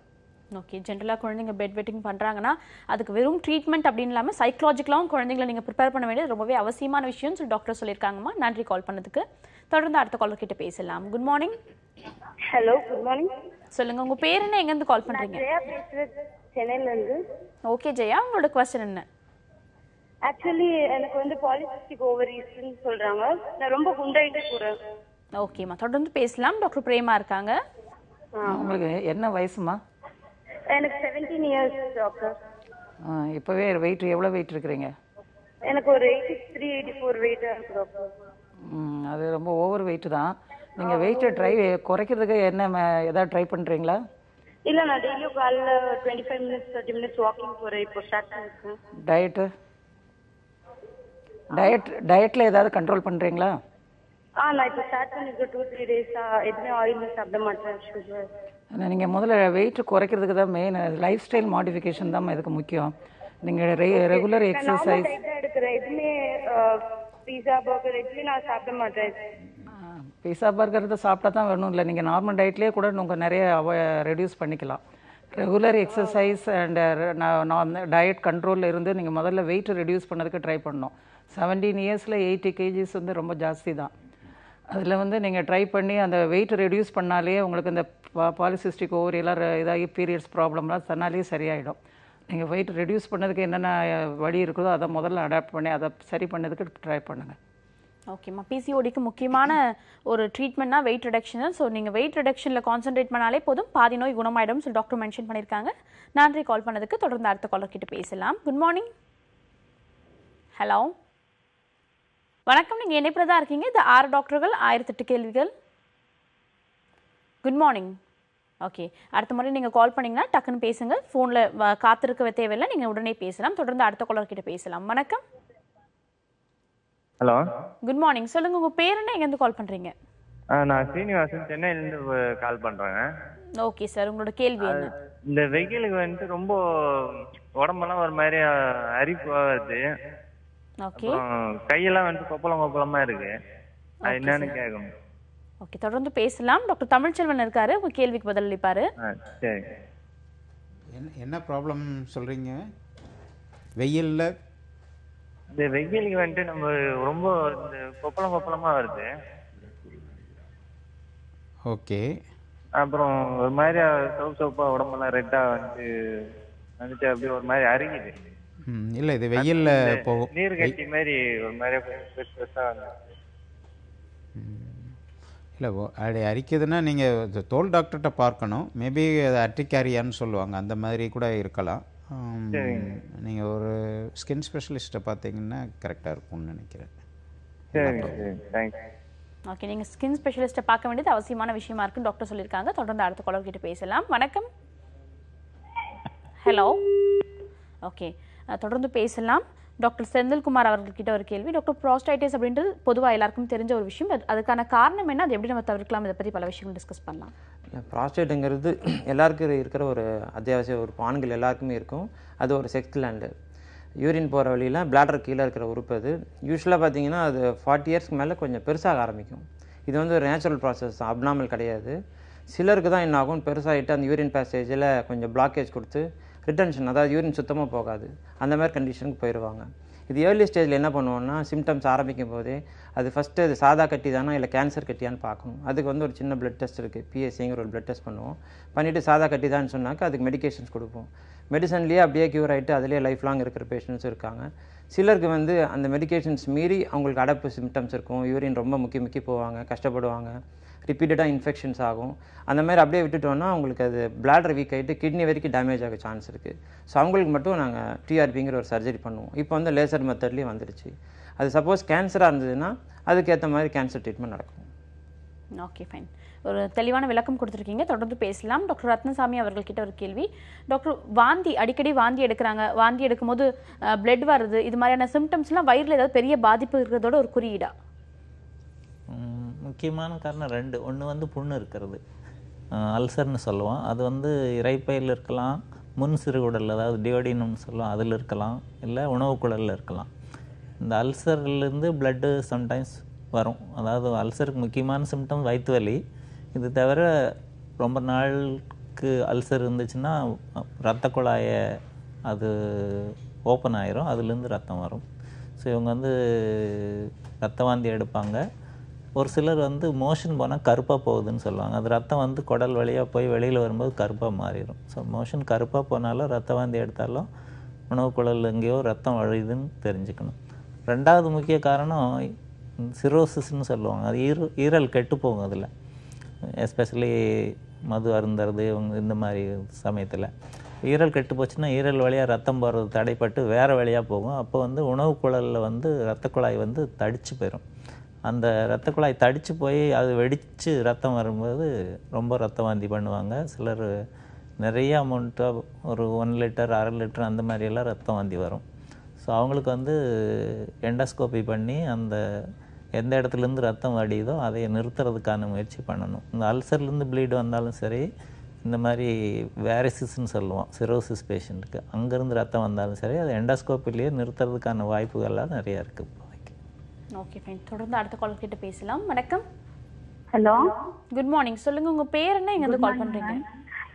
ஓகே, ஜென்ரலாக குழந்தைங்க பெட் வெட்டிங் பண்ணுறாங்கன்னா அதுக்கு வெறும் ட்ரீட்மெண்ட் அப்படின்னு இல்லாமல் சைக்கலாஜிக்கலாகவும் குழந்தைங்களை நீங்கள் ப்ரிப்பேர் பண்ண வேண்டியது ரொம்பவே அவசியமான விஷயம்னு சொல்லி டாக்டர் சொல்லியிருக்காங்கம்மா. நன்றி கால் பண்ணதுக்கு. தொடர்ந்து அடுத்த காலர் கிட்ட பேசலாம். Good morning. Hello, good morning. சொல்லுங்க, உங்க பேர் என்ன, எங்கேருந்து கால் பண்றீங்க? ஜெயா பேசுறேன், சென்னையில இருந்து. ஓகே ஜெயா, உங்களோட क्वेश्चन என்ன? ஆக்சுவலி எனக்கு வந்து பாலிசிஸ்டிக் ஓவரிஸ்ன்னு சொல்றாங்க. நான் ரொம்ப குண்டாயிட்டே போறேன். ஓகேம்மா, தொடர்ந்து பேசலாம். டாக்டர் பிரேமா இருக்காங்க. உங்களுக்கு என்ன வயசுமா? எனக்கு 17 years டாக்டர். இப்போவே வெயிட் எவ்வளோ வெயிட் இருக்கிறீங்க? எனக்கு ஒரு 83 84 வெயிட் இருக்கு டாக்டர். அது ரொம்ப ஓவர் வெயிட் தான். நீங்கள் வெயிட்டை குறைக்கிறதுக்கு என்ன ஏதாவது ட்ரை பண்ணுறீங்களா? இல்லை, நான் டெய்லியும் காலைல 25 minutes 30 minutes வாக்கிங் போகிறேன். இப்போ ஸ்டார்ட் பண்ணிருக்கேன். டயட்டில் ஏதாவது கண்ட்ரோல் பண்ணுறீங்களா? நான் இப்போ ஸ்டார்ட் பண்ணிருக்கேன் 2-3 days. எதுவுமே ஆயில் சாப்பிட மாட்டேன், சுகர். நீங்கள் முதல்ல வெயிட் குறைக்கிறதுக்கு தான் மெயின் லைஃப் ஸ்டைல் மாடிஃபிகேஷன் தான் இதுக்கு முக்கியம். நீங்கள் ரெகுலர் எக்ஸசைஸ் எடுக்கிறேன். எதுவுமே பீஸா பர்கர் எதுவுமே நான் சாப்பிட மாட்டேன். பீஸா பர்கர் தான் சாப்பிட்டா தான் வேணும் இல்லை, நீங்கள் நார்மல் டயட்லேயே கூட நீங்கள் நிறைய ரெடியூஸ் பண்ணிக்கலாம். ரெகுலர் எக்ஸசைஸ் அண்ட் டயட் கண்ட்ரோலில் இருந்து நீங்கள் முதல்ல வெயிட் ரெடியூஸ் பண்ணதுக்கு ட்ரை பண்ணணும். 17 yearsல 80 kgs வந்து ரொம்ப ஜாஸ்தி தான். அதில் வந்து நீங்கள் ட்ரை பண்ணி அந்த வெயிட் ரெடியூஸ் பண்ணாலே உங்களுக்கு இந்த பாலிசிஸ்டிக் ஓவரியெல்லாம் இதாகி பீரியட்ஸ் ப்ராப்ளம்லாம் தன்னாலே சரியாயிடும். நீங்கள் வெயிட் ரெடியூஸ் பண்ணதுக்கு என்னென்ன வழி இருக்குதோ அதை முதல்ல அடாப்ட் பண்ணி அதை சரி பண்ணதுக்கு ட்ரை பண்ணுங்கள். ஓகேம்மா, பிசிஓடிக்கு முக்கியமான ஒரு ட்ரீட்மெண்ட்னா வெயிட் ரிடக்ஷன். ஸோ நீங்கள் வெயிட் ரிடக்ஷனில் கான்சென்ட்ரேட் பண்ணாலே போதும், பாதி நோய் குணமாயிடும் சொல்லி டாக்டர் மென்ஷன் பண்ணியிருக்காங்க. நன்றி கால் பண்ணதுக்கு. தொடர்ந்து அடுத்த காலர் கிட்ட பேசலாம். Good morning. ஹலோ, வணக்கம். நீங்கள் இணைப்பில் தான் இருக்கீங்க. இது 6 டாக்டர்கள் 1008 கேள்விகள். Good morning. ஓகே, அடுத்த முறை நீங்கள் கால் பண்ணிங்கன்னா டக்குன்னு பேசுங்க. ஃபோனில் காத்திருக்க தேவையில்லை, நீங்கள் உடனே பேசலாம். தொடர்ந்து அடுத்த காலர் கிட்ட பேசலாம். வணக்கம். Hello, good morning. சொல்லுங்க, உங்க பேர் என்ன, எங்கேருந்து கால் பண்றீங்க? நான் ஸ்ரீனிவாசன், சென்னையிலேருந்து கால் பண்றேங்க. ஓகே சார், உங்களோட கேள்வி என்ன? இந்த வெயிலுக்கு வந்துட்டு ரொம்ப உடம்பெல்லாம் ஒரு மாதிரி அரிப்பு வருது. ஓகே, கையெல்லாம் வந்துட்டு கொப்பளமா இருக்கு. அது என்னன்னு கேட்கணும். ஓகே, தொடர்ந்து பேசலாம். டாக்டர் தமிழ்ச்செல்வன் இருக்காரு, உங்க கேள்விக்கு பதில் அளிப்பாரு. சரி. என்ன ப்ராப்ளம் சொல்றீங்க? வெயில்ல இந்த வெயிலுக்கு வந்துட்டு நம்ம ரொம்ப இந்த கொப்பளமா வருது. ஓகே. அப்புறம் ஒரு மாதிரி சோப்பா உடம்பெல்லாம் ரெட்டா வந்து வந்துட்டு அப்படியே ஒரு மாதிரி அரிக்குது. இல்லை இது வெயிலில் போகும். நீர் கட்டி மாதிரி ஒரு மாதிரி பெருசாக வந்து. இல்லை அப்படி அரிக்குதுன்னா நீங்கள் தோல் டாக்டர்கிட்ட பார்க்கணும். மேபி அது அட்ரிகாரியான்னு சொல்லுவாங்க, அந்த மாதிரி கூட இருக்கலாம். நீங்கள் ஒரு ஸ்கின் ஸ்பெஷலிஸ்ட்டை பார்த்தீங்கன்னா கரெக்டாக இருக்கும்னு நினைக்கிறேன். ஓகே, நீங்கள் ஸ்கின் ஸ்பெஷலிஸ்ட்டை பார்க்க வேண்டியது அவசியமான விஷயமா இருக்குன்னு டாக்டர் சொல்லியிருக்காங்க. தொடர்ந்து அடுத்த காலர் கிட்ட பேசலாம். வணக்கம். ஹலோ. ஓகே, தொடர்ந்து பேசலாம். டாக்டர் செந்தில்குமார் அவர்கள்கிட்ட ஒரு கேள்வி. டாக்டர், ப்ராஸ்டைட்டிஸ் அப்படின்றது பொதுவாக எல்லாருக்கும் தெரிஞ்ச ஒரு விஷயம். அதுக்கான காரணம் என்ன, அது எப்படி நம்ம தவிர்க்கலாம், இதை பற்றி பல விஷயங்கள் டிஸ்கஸ் பண்ணலாம். ப்ராஸ்டேட்டுங்கிறது எல்லாருக்கும் இருக்கிற ஒரு அத்தியாவசிய ஒரு ஆண்கள் எல்லாருக்குமே இருக்கும். அது ஒரு செக்ஸ் கிளாண்டு. யூரின் போகிற வழியில் பிளாடர் கீழே இருக்கிற உறுப்பு. அது யூஸ்வலாக பார்த்தீங்கன்னா அது 40 இயர்ஸ்க்கு மேலே கொஞ்சம் பெருசாக ஆரம்பிக்கும். இது வந்து ஒரு நேச்சுரல் ப்ராசஸ், அப்நார்மல் கிடையாது. சிலருக்கு தான் என்ன ஆகும், பெருசாகிட்டு அந்த யூரின் பேசேஜில் கொஞ்சம் பிளாக்கேஜ் கொடுத்து ரிட்டன்ஷன், அதாவது யூரின் சுத்தமாக போகாது, அந்த மாதிரி கண்டிஷனுக்கு போயிடுவாங்க. இது ஏர்லி ஸ்டேஜில் என்ன பண்ணுவோம்னா, சிம்டம்ஸ் ஆரம்பிக்கும் போதே அது ஃபஸ்ட்டு அது சாதா கட்டி தானா இல்லை கேன்சர் கட்டியான்னு பார்க்கணும். அதுக்கு வந்து ஒரு சின்ன பிளட் டெஸ்ட் இருக்குது, பிஎஸ்சிங்கிற ஒரு பிளட் டெஸ்ட் பண்ணுவோம். பண்ணிவிட்டு சாதா கட்டி தான் சொன்னாக்க அதுக்கு மெடிகேஷன்ஸ் கொடுப்போம். மெடிசன்லேயே அப்படியே க்யூர் ஆகிட்டு அதிலே லைஃப் லாங் இருக்கிற பேஷண்ட்ஸும் இருக்காங்க. சிலருக்கு வந்து அந்த மெடிகேஷன்ஸ் மீறி அவங்களுக்கு அடப்பு சிம்டம்ஸ் இருக்கும், யூரின் ரொம்ப முக்கி போவாங்க, கஷ்டப்படுவாங்க, ரிப்பீட்டடாக இன்ஃபெக்ஷன்ஸ் ஆகும். அந்த மாதிரி அப்படியே விட்டுட்டோன்னா அவங்களுக்கு அது பிளாடர் வீக் ஆகிட்டு கிட்னி வரைக்கும் டேமேஜ் ஆக சான்ஸ் இருக்குது. ஸோ அவங்களுக்கு மட்டும் நாங்கள் டிஆர்பிங்கிற ஒரு சர்ஜரி பண்ணுவோம். இப்போ வந்து லேசர் மெத்தட்லேயும் வந்துடுச்சு. அது சப்போஸ் கேன்சராக இருந்ததுன்னா அதுக்கேற்ற மாதிரி கேன்சர் ட்ரீட்மெண்ட் நடக்கும். Okay, fine. ஒரு தெளிவான விளக்கம் கொடுத்துருக்கீங்க. தொடர்ந்து பேசலாம். டாக்டர் ரத்னசாமி அவர்கள்கிட்ட ஒரு கேள்வி. டாக்டர், அடிக்கடி வாந்தி எடுக்கிறாங்க, வாந்தி எடுக்கும்போது பிளட் வருது, இது மாதிரியான சிம்டம்ஸ்லாம் வயிறில் ஏதாவது பெரிய பாதிப்பு இருக்கிறதோட ஒரு குறியீடா? முக்கியமான காரணம் 2. ஒன்று வந்து புண்ணு இருக்கிறது, அல்சர்னு சொல்லுவோம். அது வந்து இரைப்பையில் இருக்கலாம், முன் சிறுகுடல் அதாவது டியோடினம்னு சொல்லுவோம், அதில் இருக்கலாம், இல்லை உணவு குழலில் இருக்கலாம். இந்த அல்சர்லேருந்து பிளட்டு சம்டைம்ஸ் வரும். அதாவது அல்சருக்கு முக்கியமான சிம்டம் வயிற்று வலி. இது தவிர ரொம்ப நாளுக்கு அல்சர் இருந்துச்சுன்னா இரத்த குழாயை அது ஓப்பன் ஆயிரும், அதுலேருந்து ரத்தம் வரும். ஸோ இவங்க வந்து ரத்த வாந்தி எடுப்பாங்க. ஒரு சிலர் வந்து மோஷன் போனால் கருப்பாக போகுதுன்னு சொல்லுவாங்க. அது ரத்தம் வந்து குடல் வழியாக போய் வெளியில் வரும்போது கருப்பாக மாறிடும். ஸோ மோஷன் கருப்பாக போனாலும் ரத்த வாந்தி எடுத்தாலும் உணவு குழல் எங்கேயோ ரத்தம் வழியுதுன்னு தெரிஞ்சுக்கணும். 2வது முக்கிய காரணம் சிரோசிஸ்ன்னு சொல்லுவாங்க. அது ஈரல் கெட்டு போகும். அதில் எஸ்பெஷலி மது அருந்துறது இவங்க இந்த மாதிரி சமயத்தில் ஈரல் கெட்டு போச்சுன்னா ஈரல் வழியாக ரத்தம் போகிறது தடைப்பட்டு வேறு வழியாக போகும். அப்போ வந்து உணவு குழலில் வந்து இரத்த குழாய் வந்து தடிச்சு போயிடும். அந்த இரத்த குழாய் தடித்து போய் அது வெடித்து ரத்தம் வரும்போது ரொம்ப ரத்த வாந்தி பண்ணுவாங்க. சிலர் நிறைய அமௌண்ட்டாக ஒரு 1 லிட்டர் 1/2 லிட்டர் அந்த மாதிரியெல்லாம் ரத்தம் வாந்தி வரும். ஸோ அவங்களுக்கு வந்து எண்டோஸ்கோபி பண்ணி அந்த எந்த இடத்துலேருந்து ரத்தம் வடியுதோ அதை நிறுத்துறதுக்கான முயற்சி பண்ணணும். இந்த அல்சர்லேருந்து ப்ளீடு வந்தாலும் சரி, இந்த மாதிரி வேரிசிஸ்ன்னு சொல்லுவோம் சிரோசிஸ் பேஷண்ட்டுக்கு, அங்கேருந்து ரத்தம் வந்தாலும் சரி, அது எண்டோஸ்கோப்பிலேயே நிறுத்துறதுக்கான வாய்ப்புகள்லாம் நிறையா இருக்குது. Okay, fine. தொடர்ந்து அடுத்த கால் கிட்ட பேசலாம். வணக்கம். Hello, good morning. சொல்லுங்க, உங்க பேர் என்ன, எங்க இருந்து கால் பண்றீங்க?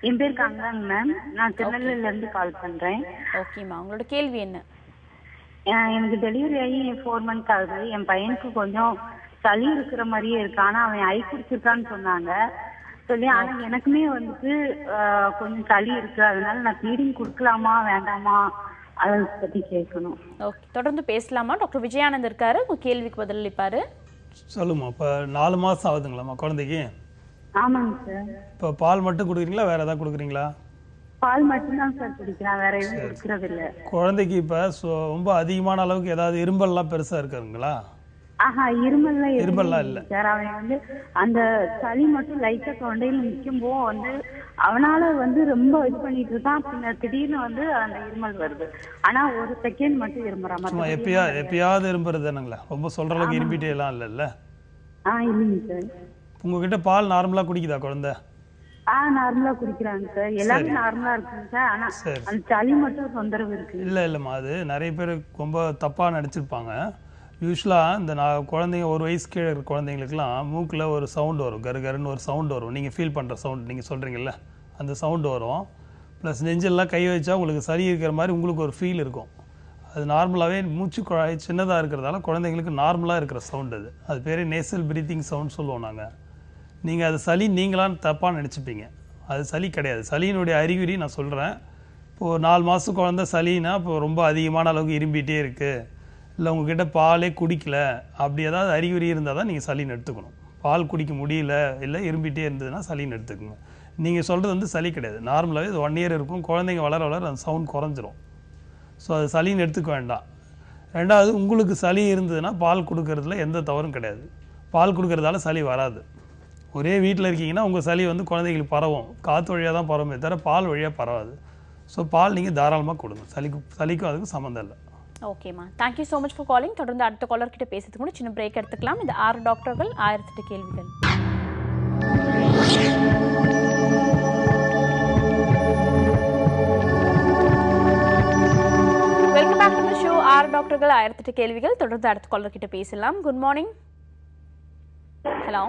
என் பேர் கங்காங்க மேம். நான் திருநெல்வேலில இருந்து கால் பண்றேன். ஓகேம்மா, உங்களோட கேள்வி என்ன? எனக்கு டெலிவரி ஆகி 4 months ஆகுது. என் பையனுக்கு கொஞ்சம் சளி இருக்கிற மாதிரியே இருக்கு. ஆனா அவன் ஐ குடிச்சிருக்கான்னு சொன்னாங்க சொல்லி. ஆனா எனக்குமே வந்துட்டு கொஞ்சம் சளி இருக்கு. அதனால நான் ஃபீடிங் கொடுக்கலாமா வேண்டாமா அதை பத்தி கேட்கணும். ஓகே, தொடர்ந்து பேசலாமா? டாக்டர் விஜயானந்த் இருக்காரு, உங்க கேள்விக்கு பதிலளிப்பாரு. சொல்லுமா. இப்போ 4 மாதம் ஆகுதுங்களாம்மா குழந்தைக்கு? ஆமாங்க சார். இப்போ பால் மட்டும் கொடுக்குறீங்களா, வேற ஏதாவது கொடுக்குறீங்களா? பால் மட்டும்தான் சார் குடிக்கிறேன், வேற எதுவும் குடிக்கிறது இல்ல. குழந்தைக்கு இப்போ ரொம்ப அதிகமான அளவுக்கு ஏதாவது இரும்பல்லாம் பெருசா இருக்காருங்களா? இருமல்லாம் இல்ல சார். அவன் வந்து அந்த சளி மட்டும் லைட்டா தொண்டையில நிக்கும் போது வந்து அவனால வந்து ரொம்ப இது பண்ணிட்டு இருக்கான். பின்ன திடீர்னு வந்து அந்த இருமல் வருது. ஆனா ஒரு செகண்ட் மட்டும் இருமுறா மாதிரி. எப்பயாவது இரும்புறது தானுங்களா? ரொம்ப சொல்ற அளவுக்கு இரும்பிட்டே எல்லாம் இல்ல? இல்லைங்க சார். உங்ககிட்ட பால் நார்மலா குடிக்குதா குழந்தை? நார்மலா குடிக்கிறாங்க சார். எல்லாமே நார்மலா இருக்குங்க சார். ஆனா அந்த சளி மட்டும் தொந்தரவு இருக்கு. இல்லம்மா, அது நிறைய பேர் ரொம்ப தப்பா நினைச்சிருப்பாங்க. யூஸ்வலாக இந்த குழந்தைங்க 1 வயசு கீழே இருக்கிற குழந்தைங்களுக்குலாம் மூக்கில் ஒரு சவுண்ட் வரும், கருன்னு ஒரு சவுண்ட் வரும். நீங்கள் ஃபீல் பண்ணுற சவுண்ட் நீங்கள் சொல்கிறீங்கல்ல, அந்த சவுண்டு வரும். ப்ளஸ் நெஞ்செல்லாம் கை வச்சா உங்களுக்கு சளி இருக்கிற மாதிரி உங்களுக்கு ஒரு ஃபீல் இருக்கும். அது நார்மலாகவே மூச்சு குழாய் சின்னதாக இருக்கிறதால குழந்தைங்களுக்கு நார்மலாக இருக்கிற சவுண்ட் அது. அது பேர் நேசல் பிரீத்திங் சவுண்ட் சொல்லுவோம் நாங்கள். நீங்கள் அது சளி நீங்களான்னு தப்பாக நினச்சிப்பீங்க. அது சளி கிடையாது. சளியினுடைய அறிகுறி நான் சொல்கிறேன். இப்போது 4 மாதம் குழந்தை சளினா இப்போ ரொம்ப அதிகமான அளவுக்கு இரும்பிகிட்டே இருக்குது, இல்லை உங்ககிட்ட பாலே குடிக்கல, அப்படி ஏதாவது அறிகுறி இருந்தால் தான் நீங்கள் சளின்னு எடுத்துக்கணும். பால் குடிக்க முடியல இல்லை இரும்பிகிட்டே இருந்ததுன்னா சளின்னு எடுத்துக்கோங்க. நீங்கள் சொல்கிறது வந்து சளி கிடையாது. நார்மலாகவே இது 1 இயர் இருக்கும். குழந்தைங்க வளர வளர அந்த சவுண்ட் குறைஞ்சிரும். ஸோ அது சளின்னு எடுத்துக்க வேண்டாம். ரெண்டாவது, உங்களுக்கு சளி இருந்ததுன்னா பால் கொடுக்கறதுல எந்த தவறும் கிடையாது. பால் கொடுக்கறதால சளி வராது. ஒரே வீட்டில் இருக்கீங்கன்னா உங்கள் சளி வந்து குழந்தைங்களுக்கு பரவும், காற்று வழியாக தான் பரவுமே தவிர பால் வழியாக பரவாது. ஸோ பால் நீங்கள் தாராளமாக கொடுங்க. சளிக்கும் அதுக்கும் சம்மந்தம் இல்லை. ஓகேம்மா, thank you so much for calling. தொடர்ந்து அடுத்த காலர் கிட்ட பேசுறதுக்கு கூட சின்ன பிரேக் எடுத்துக்கலாம். இந்த 6 டாக்டர்கள் 1008 கேள்விகள். Welcome back to the show. 6 டாக்டர்கள் 1008 கேள்விகள். தொடர்ந்து அடுத்த காலர் கிட்ட பேசலாம். Good morning. ஹலோ,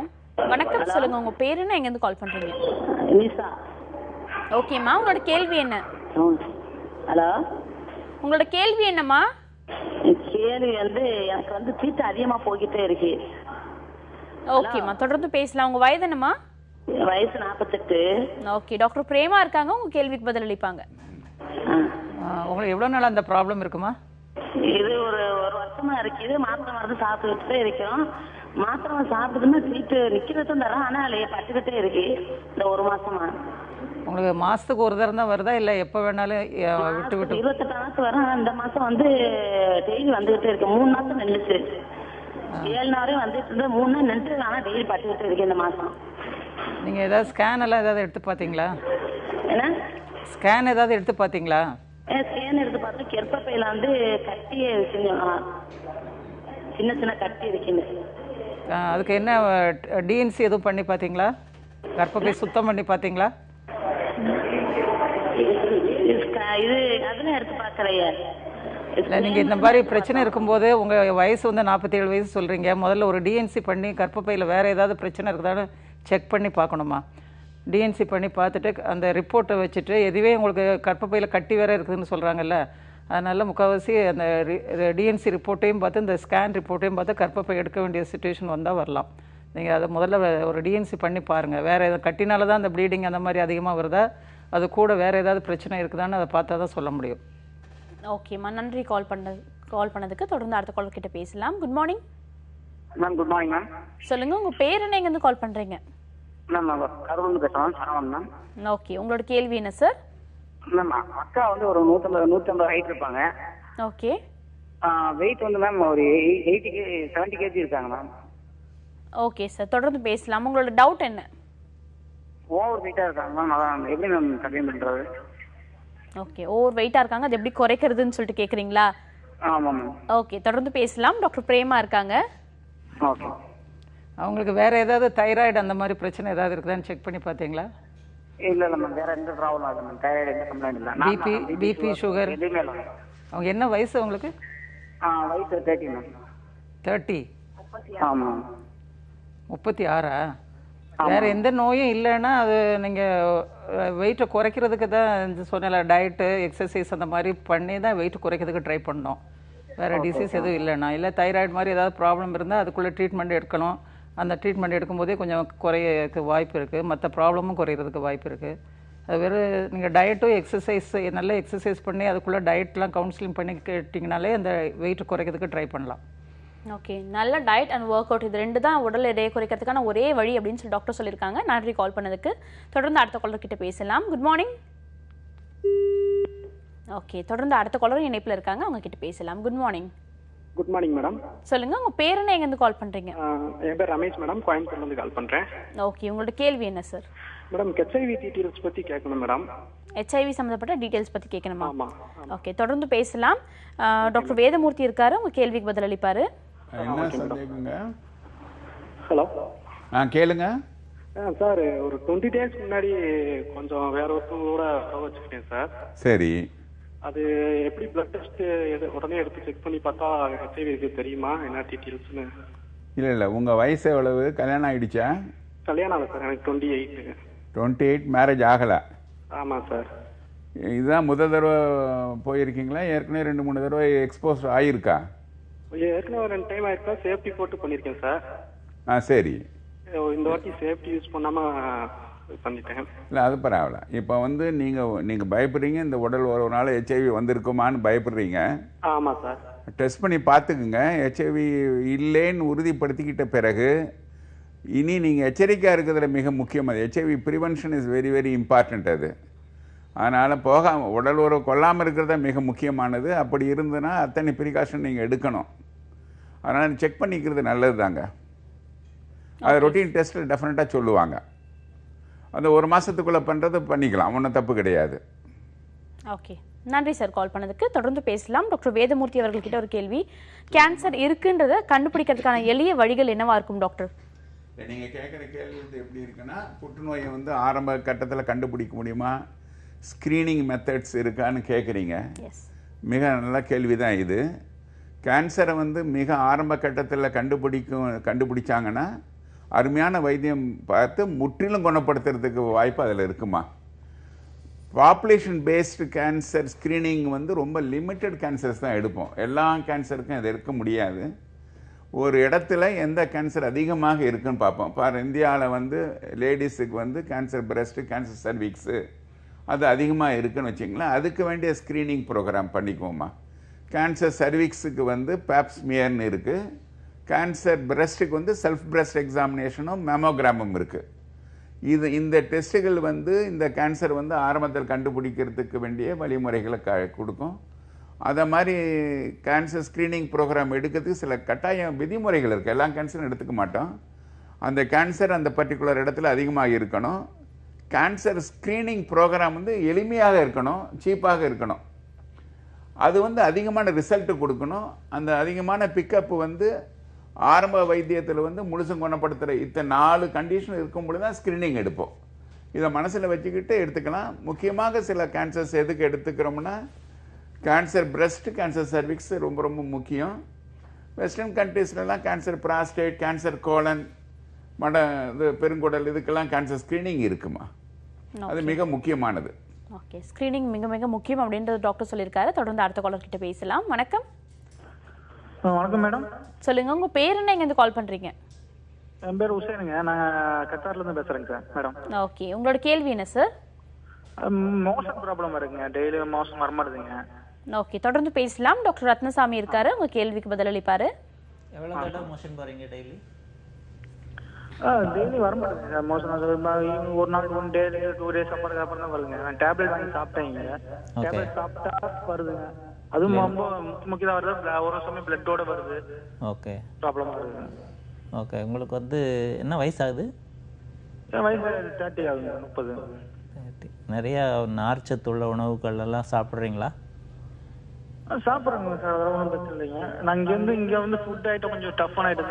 வணக்கம். சொல்லுங்க, உங்க பேர் என்ன, எங்க இருந்து கால் பண்றீங்க? நிஷா. ஓகேம்மா, உங்களோட கேள்வி என்ன? ஹலோ, உங்களோட கேள்வி என்னம்மா? கேள்வி வந்து எனக்கு வந்து சீட்டு அதிகமா போய்கிட்டே இருக்கு. ஓகேம்மா, தொடர்ந்து பேசலாம். உங்க வயது என்னம்மா? வயசு 48. ஓகே, டாக்டர் பிரேமா இருக்காங்க, உங்க கேள்விக்கு பதில் அளிப்பாங்க. உங்களுக்கு எவ்வளவு நாள் அந்த ப்ராப்ளம் இருக்குமா? இது ஒரு வருஷமா இருக்குது. மாத்திரை மருந்து சாப்பிட்டுட்டே இருக்கோம். மாத்திரை சாப்பிட்டுதுன்னா சீட்டு நிக்கிறதும் தரோம், ஆனா அதுல பட்டுக்கிட்டே இருக்கு இந்த 1 மாசமா. உங்களுக்கு மாசத்துக்கு ஒரு தரம் தான் வருதா இல்ல எப்ப வேணாலும் விட்டு விட்டு? 28 மாசம் வரும். ஆனா இந்த மாசம் வந்து டெய்லி வந்துகிட்டே இருக்கு. 3 மாசம் நின்றுச்சு. 7 நாளும் வந்துட்டு இருந்து 3 நாள் நின்று, ஆனா டெய்லி பட்டுக்கிட்டே இருக்கு இந்த மாசம். நீங்க ஏதாவது ஸ்கேன் எல்லாம் ஏதாவது எடுத்து பாத்தீங்களா? என்ன ஸ்கேன் ஏதாவது எடுத்து பாத்தீங்களா? ஸ்கேன் எடுத்து பார்த்தா கர்ப்பப்பையில வந்து கட்டியே இருக்குங்க, சின்ன சின்ன கட்டி இருக்குங்க. அதுக்கு என்ன டிஎன்சி எதுவும் பண்ணி பாத்தீங்களா? கர்ப்பப்பை சுத்தம் பண்ணி பாத்தீங்களா? இது அதெல்லாம் எடுத்து பாக்கலையே. இல்லை, நீங்கள் இந்த மாதிரி பிரச்சனை இருக்கும்போது உங்கள் வயசு வந்து 47 வயசு சொல்கிறீங்க. முதல்ல ஒரு டிஎன்சி பண்ணி கர்ப்பப்பையில் வேறு ஏதாவது பிரச்சனை இருக்குதான்னு செக் பண்ணி பார்க்கணுமா? டிஎன்சி பண்ணி பார்த்துட்டு அந்த ரிப்போர்ட்டை வச்சுட்டு, எதுவே உங்களுக்கு கர்ப்பப்பையில் கட்டி வேறு இருக்குதுன்னு சொல்கிறாங்கல்ல, அதனால் முக்கால்வாசி அந்த டிஎன்சி ரிப்போர்ட்டையும் பார்த்து இந்த ஸ்கேன் ரிப்போர்ட்டையும் பார்த்து கர்ப்பப்பை எடுக்க வேண்டிய சுச்சுவேஷன் வந்தால் வரலாம். நீங்கள் அதை முதல்ல ஒரு டிஎன்சி பண்ணி பாருங்கள். வேறு எதாவது கட்டினால தான் அந்த ப்ளீடிங் அந்த மாதிரி அதிகமாக வருதா, அது கூட வேறு ஏதாவது பிரச்சனை இருக்குதான்னு அதை பார்த்தா தான் சொல்ல முடியும். ஓகேம்மா, நன்றி கால் பண்ணதுக்கு. தொடர்ந்து அடுத்த கால் கிட்ட பேசலாம். Good morning ma'am. Good morning ma'am. சொல்லுங்க, உங்க பேர் என்ன, எங்க இருந்து கால் பண்றீங்க? மேம் கரூர்ல பேசுறேன், சரவணன் மேம். ஓகே, உங்களோட கேள்வி என்ன சார்? மேம் அக்கா வந்து ஒரு 150 ஹைட் இருப்பாங்க. ஓகே. வெயிட் வந்து மேம் ஒரு 70 kg இருக்காங்க மேம். ஓகே சார், தொடர்ந்து பேசலாம். உங்களோட டவுட் என்ன? ஓவர் வெயிட்டா இருக்காங்க மேம், அதான் எப்படி மேம் கண்டினியூ பண்றது? ஓகே, ஓவர் வெயிட்டா இருக்காங்க, அது எப்படி குறைக்கிறதுன்னு சொல்லிட்டு கேக்குறீங்களா? ஆமா மேம். ஓகே, தொடர்ந்து பேசலாம். டாக்டர் பிரேமா இருக்காங்க. ஓகே. அவங்களுக்கு வேற ஏதாவது தைராய்டு அந்த மாதிரி பிரச்சனை ஏதாவது இருக்குதான்னு செக் பண்ணி பார்த்தீங்களா? இல்ல இல்ல மேம், வேற எந்த ப்ராப்ளம் இல்ல மேம். தைராய்டு எந்த கம்ப்ளைண்ட் இல்ல. பிபி சுகர் எதுவுமே இல்ல. அவங்க என்ன வயசு உங்களுக்கு? வயசு 30 மேம். 30? ஆமா. 36? வேற எந்த நோயும் இல்லைன்னா அது நீங்கள் வெயிட்டை குறைக்கிறதுக்கு தான் சொன்னல, டயட்டு எக்ஸசைஸ் அந்த மாதிரி பண்ணி தான் வெயிட் குறைக்கிறதுக்கு ட்ரை பண்ணோம். வேறு டிசீஸ் எதுவும் இல்லைன்னா. இல்லை தைராய்டு மாதிரி ஏதாவது ப்ராப்ளம் இருந்தால் அதுக்குள்ளே ட்ரீட்மெண்ட் எடுக்கணும். அந்த ட்ரீட்மெண்ட் எடுக்கும்போதே கொஞ்சம் குறையறதுக்கு வாய்ப்பு இருக்குது, மற்ற ப்ராப்ளமும் குறையிறதுக்கு வாய்ப்பு இருக்குது. அது வெறும் நீங்கள் டயட்டும் எக்ஸசைஸ் நல்லா எக்ஸசைஸ் பண்ணி அதுக்குள்ளே டயட்லாம் கவுன்சிலிங் பண்ணி கேட்டிங்கனாலே அந்த வெயிட் குறைக்கிறதுக்கு ட்ரை பண்ணலாம். ஓகே, நல்ல டயட் அண்ட் ஒர்க் அவுட், இது 2 தான் உடல் எடையை குறைக்கிறதுக்கான ஒரே வழி அப்படின்னு சொல்லி டாக்டர் சொல்லியிருக்காங்க. நன்றி கால் பண்ணதுக்கு. தொடர்ந்து அடுத்த காலர் கிட்ட பேசலாம். Good morning. ஓகே, தொடர்ந்து அடுத்த காலர் இணைப்பில் இருக்காங்க, அவங்க கிட்ட பேசலாம். Good morning. Good morning madam. சொல்லுங்க, உங்க பேர் என்ன, எங்க இருந்து கால் பண்றீங்க? என் பேர் ரமேஷ் மேடம், கோயம்புத்தூர்ல இருந்து கால் பண்றேன். ஓகே, உங்களோட கேள்வி என்ன சார்? மேடம் HIV டீடைல்ஸ் பத்தி கேட்கணும் மேடம். HIV சம்பந்தப்பட்ட டீடைல்ஸ் பத்தி கேட்கணுமா? ஓகே, தொடர்ந்து பேசலாம். டாக்டர் வேதமூர்த்தி இருக்காரு, உங்க கேள்விக்கு பதில் அளிப்பாரு. என்ன சந்தேகங்க? ஹலோ. கேளுங்க சார். ஒரு 20 days முன்னாடி கொஞ்சம் வேற ஒருத்தவங்களோட வச்சுக்கிட்டேன் சார். சரி. அது எப்படி பிளட் டெஸ்ட் உடனே எடுத்து செக் பண்ணி பார்த்தா HIV இருக்கு தெரியுமா, என்ன டீடைல்ஸ்னு? இல்லை இல்லை, உங்கள் வயசு எவ்வளவு? கல்யாணம் ஆகிடுச்சா? கல்யாணம் ஆகல சார், எனக்கு 28. 28, மேரேஜ் ஆகலை? ஆமாம் சார். இதுதான் முதல் தடவை போயிருக்கீங்களா? ஏற்கனவே 2-3 தடவை எக்ஸ்போஸ் ஆகியிருக்கா? ஏற்கனவே 2 டைம் ஆயிருக்கா, சேஃப்டி போட்டு பண்ணியிருக்கேன் சார். சரி. இந்த வாட்டி சேஃப்டி யூஸ் பண்ணாம பண்ணிட்டேன். இல்லை அது பரவாயில்ல. இப்போ வந்து நீங்கள் பயப்படுறீங்க, இந்த உடல் ஒரு நாள் ஹெச்ஐவி வந்திருக்குமான்னு பயப்படுறீங்க. ஆமாம் சார். டெஸ்ட் பண்ணி பார்த்துக்குங்க. ஹெச்ஐவி இல்லைன்னு உறுதிப்படுத்திக்கிட்ட பிறகு இனி நீங்கள் எச்சரிக்கையாக இருக்கிறதுல மிக முக்கியமானது HIV prevention is very very important. அது அதனால் உடல் உறவு கொள்ளாமல் இருக்கிறத மிக முக்கியமானது. அப்படி இருந்ததுன்னா அத்தனை ப்ரிகாஷன் நீங்கள் எடுக்கணும். அதனால் செக் பண்ணிக்கிறது நல்லது தாங்க. அது ரொட்டீன் டெஸ்ட்டில் டெஃபினட்டாக சொல்லுவாங்க. அந்த ஒரு மாதத்துக்குள்ளே பண்ணுறது பண்ணிக்கலாம், ஒன்றும் தப்பு கிடையாது. ஓகே, நன்றி சார் கால் பண்ணதுக்கு. தொடர்ந்து பேசலாம். டாக்டர் வேதமூர்த்தி அவர்கள்கிட்ட ஒரு கேள்வி. கேன்சர் இருக்குன்றதை கண்டுபிடிக்கிறதுக்கான எளிய வழிகள் என்னவா இருக்கும் டாக்டர்? நீங்கள் கேட்குற கேள்வி வந்து எப்படி இருக்குன்னா, புற்றுநோயை வந்து ஆரம்ப கட்டத்தில் கண்டுபிடிக்க முடியுமா, ஸ்க்ரீனிங் மெத்தட்ஸ் இருக்கான்னு கேட்குறீங்க. மிக நல்ல கேள்வி தான் இது. கேன்சரை வந்து மிக ஆரம்ப கட்டத்தில் கண்டுபிடிச்சாங்கன்னா அருமையான வைத்தியம் பார்த்து முற்றிலும் குணப்படுத்துறதுக்கு வாய்ப்பு அதில் இருக்குமா. பாப்புலேஷன் பேஸ்டு கேன்சர் ஸ்க்ரீனிங் வந்து ரொம்ப லிமிட்டட் கேன்சர்ஸ் தான் எடுப்போம். எல்லா கேன்சருக்கும் அது இருக்க முடியாது. ஒரு இடத்துல எந்த கேன்சர் அதிகமாக இருக்குன்னு பார்ப்போம். இந்தியாவில் வந்து லேடிஸுக்கு வந்து கேன்சர் பிரஸ்ட்டு, கேன்சர் சர்விக்ஸு அது அதிகமாக இருக்குன்னு வச்சிங்களேன். அதுக்கு வேண்டிய ஸ்க்ரீனிங் ப்ரோக்ராம் பண்ணிக்குவோம்மா. கேன்சர் சர்விக்ஸுக்கு வந்து பேப்ஸ்மியர்னு இருக்குது. கேன்சர் பிரஸ்ட்டுக்கு வந்து செல்ஃப் பிரஸ்ட் எக்ஸாமினேஷனும் மேமோகிராமும் இருக்குது. இந்த டெஸ்ட்டுகள் வந்து இந்த கேன்சர் வந்து ஆரம்பத்தில் கண்டுபிடிக்கிறதுக்கு வேண்டிய வழிமுறைகளை கொடுக்கும். அதை மாதிரி கேன்சர் ஸ்க்ரீனிங் ப்ரோக்ராம் எடுக்கிறதுக்கு சில கட்டாய விதிமுறைகள் இருக்குது. எல்லா கேன்சரும் எடுத்துக்க மாட்டோம். அந்த கேன்சர் அந்த பர்டிகுலர் இடத்துல அதிகமாக இருக்கணும். கேன்சர் ஸ்க்ரீனிங் ப்ரோக்ராம் வந்து எளிமையாக இருக்கணும், சீப்பாக இருக்கணும். அது வந்து அதிகமான ரிசல்ட்டு கொடுக்கணும். அந்த அதிகமான பிக்கப் வந்து ஆரம்ப வைத்தியத்தில் வந்து முழுசும் குணப்படுத்துகிற இத்தனை 4 கண்டிஷன் இருக்கும்பொழுது தான் ஸ்க்ரீனிங் எடுப்போம். இதை மனசில் வச்சுக்கிட்டு எடுத்துக்கலாம். முக்கியமாக சில கேன்சர்ஸ் எதுக்கு எடுத்துக்கிறோம்னா, கேன்சர் பிரஸ்ட், கேன்சர் சர்விக்ஸ் ரொம்ப ரொம்ப முக்கியம். வெஸ்டர்ன் கண்ட்ரீஸ்லாம் கேன்சர் ப்ராஸ்டேட், கேன்சர் கோலன், இது பெருங்குடல், இதுக்கெல்லாம் கேன்சர் ஸ்க்ரீனிங் இருக்குமா. அது மிக முக்கியமானது. ஓகே, ஸ்க்ரீனிங் மிக மிக முக்கியம் அப்படின்றது டாக்டர் சொல்லியிருக்காரு. தொடர்ந்து அடுத்த காலர் கிட்ட பேசலாம். வணக்கம். வணக்கம் மேடம். சொல்லுங்க, உங்க பேர் என்ன, எங்க கால் பண்றீங்க? என் பேர் உசேனுங்க. நான் கத்தார்ல இருந்து பேசுறேங்க சார். மேடம், ஓகே, உங்களோட கேள்வி என்ன சார்? மோஷன் ப்ராப்ளம் இருக்குங்க, டெய்லி மோஷன் வரமாட்டேதுங்க. ஓகே, தொடர்ந்து பேசலாம். டாக்டர் ரத்னசாமி இருக்காரு, உங்க கேள்விக்கு பதிலளிப்பாரு. எவ்வளவு தடவை மோஷன் போறீங்க டெய்லி? டெய்லி வரமாட்டேங்குது சார் மோஷன். ஒரு நாளைக்கு 1 டே 2 டேஸ் அப்புறம் தான் வருங்க. நான் டேப்லெட் வாங்கி சாப்பிட்டேங்க. டேப்லெட் சாப்பிட்டா வருதுங்க. அதுவும் ரொம்ப முக்கியமாக வருது. ஒரு சமயம் பிளட்டோட வருது. ஓகே, ப்ராப்ளம் வருது. ஓகே, உங்களுக்கு வந்து என்ன வயசு ஆகுது? வயசு 30 ஆகுது. 30. நிறைய நார்ச்சத்துள்ள உணவுகள் எல்லாம் சாப்பிட்றீங்களா? சாப்பிட்றேங்க சார், அதெல்லாம் ஒன்றும் பிரச்சனை இல்லைங்க. நான் இங்கே வந்து ஃபுட் ஐட்டம் கொஞ்சம் டஃப்பான ஐட்டம்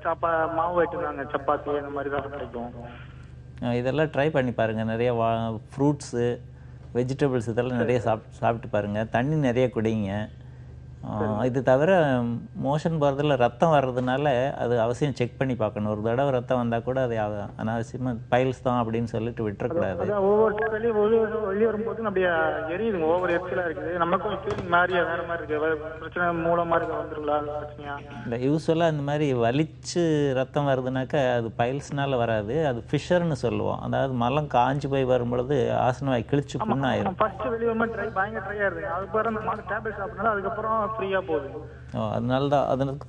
தான். மாவு ஐட்டம் தாங்க, சப்பாத்தி அந்த மாதிரி தான் கிடைக்கும். இதெல்லாம் ட்ரை பண்ணி பாருங்கள். நிறைய ஃப்ரூட்ஸு, வெஜிடபிள்ஸ் இதெல்லாம் நிறைய சாப்பிட்டு பாருங்கள். தண்ணி நிறைய குடிங்க. இது தவிர மோஷன் போகிறதுல ரத்தம் வர்றதுனால அது அவசியம் செக் பண்ணி பார்க்கணும். ஒரு தடவை ரத்தம் வந்தால் கூட அது அனாவசியமாக பைல்ஸ் தான் அப்படின்னு சொல்லிட்டு விட்டுறக்கூடாது. ஒவ்வொரு வெளியே வரும்போது அப்படியே எரியுதுங்க, ஓவர் எரிச்சலாக இருக்குது. நமக்கும் ஃபீலிங் மாதிரியா வேற மாதிரி இருக்கு. பிரச்சனை மூலம் மாதிரி வந்துருங்களா பிரச்சனையா? இல்லை, யூஸ்வலாக இந்த மாதிரி வலிச்சு ரத்தம் வருதுனாக்கா அது பைல்ஸ்னால வராது, அது ஃபிஷர்னு சொல்லுவோம். அதாவது மலம் காஞ்சி போய் வரும்பொழுது ஆசனவாய் கிழிச்சு புண்ணாயிரும். ஃபர்ஸ்ட் வெளியே வரும்போது பயங்கர ட்ரை ஆயிருதுங்க. அதுக்கப்புறம் அந்த டேப்லெட் சாப்பிட்றதுனால அதுக்கப்புறம் ஃப்ரீயா போகுது. அதனால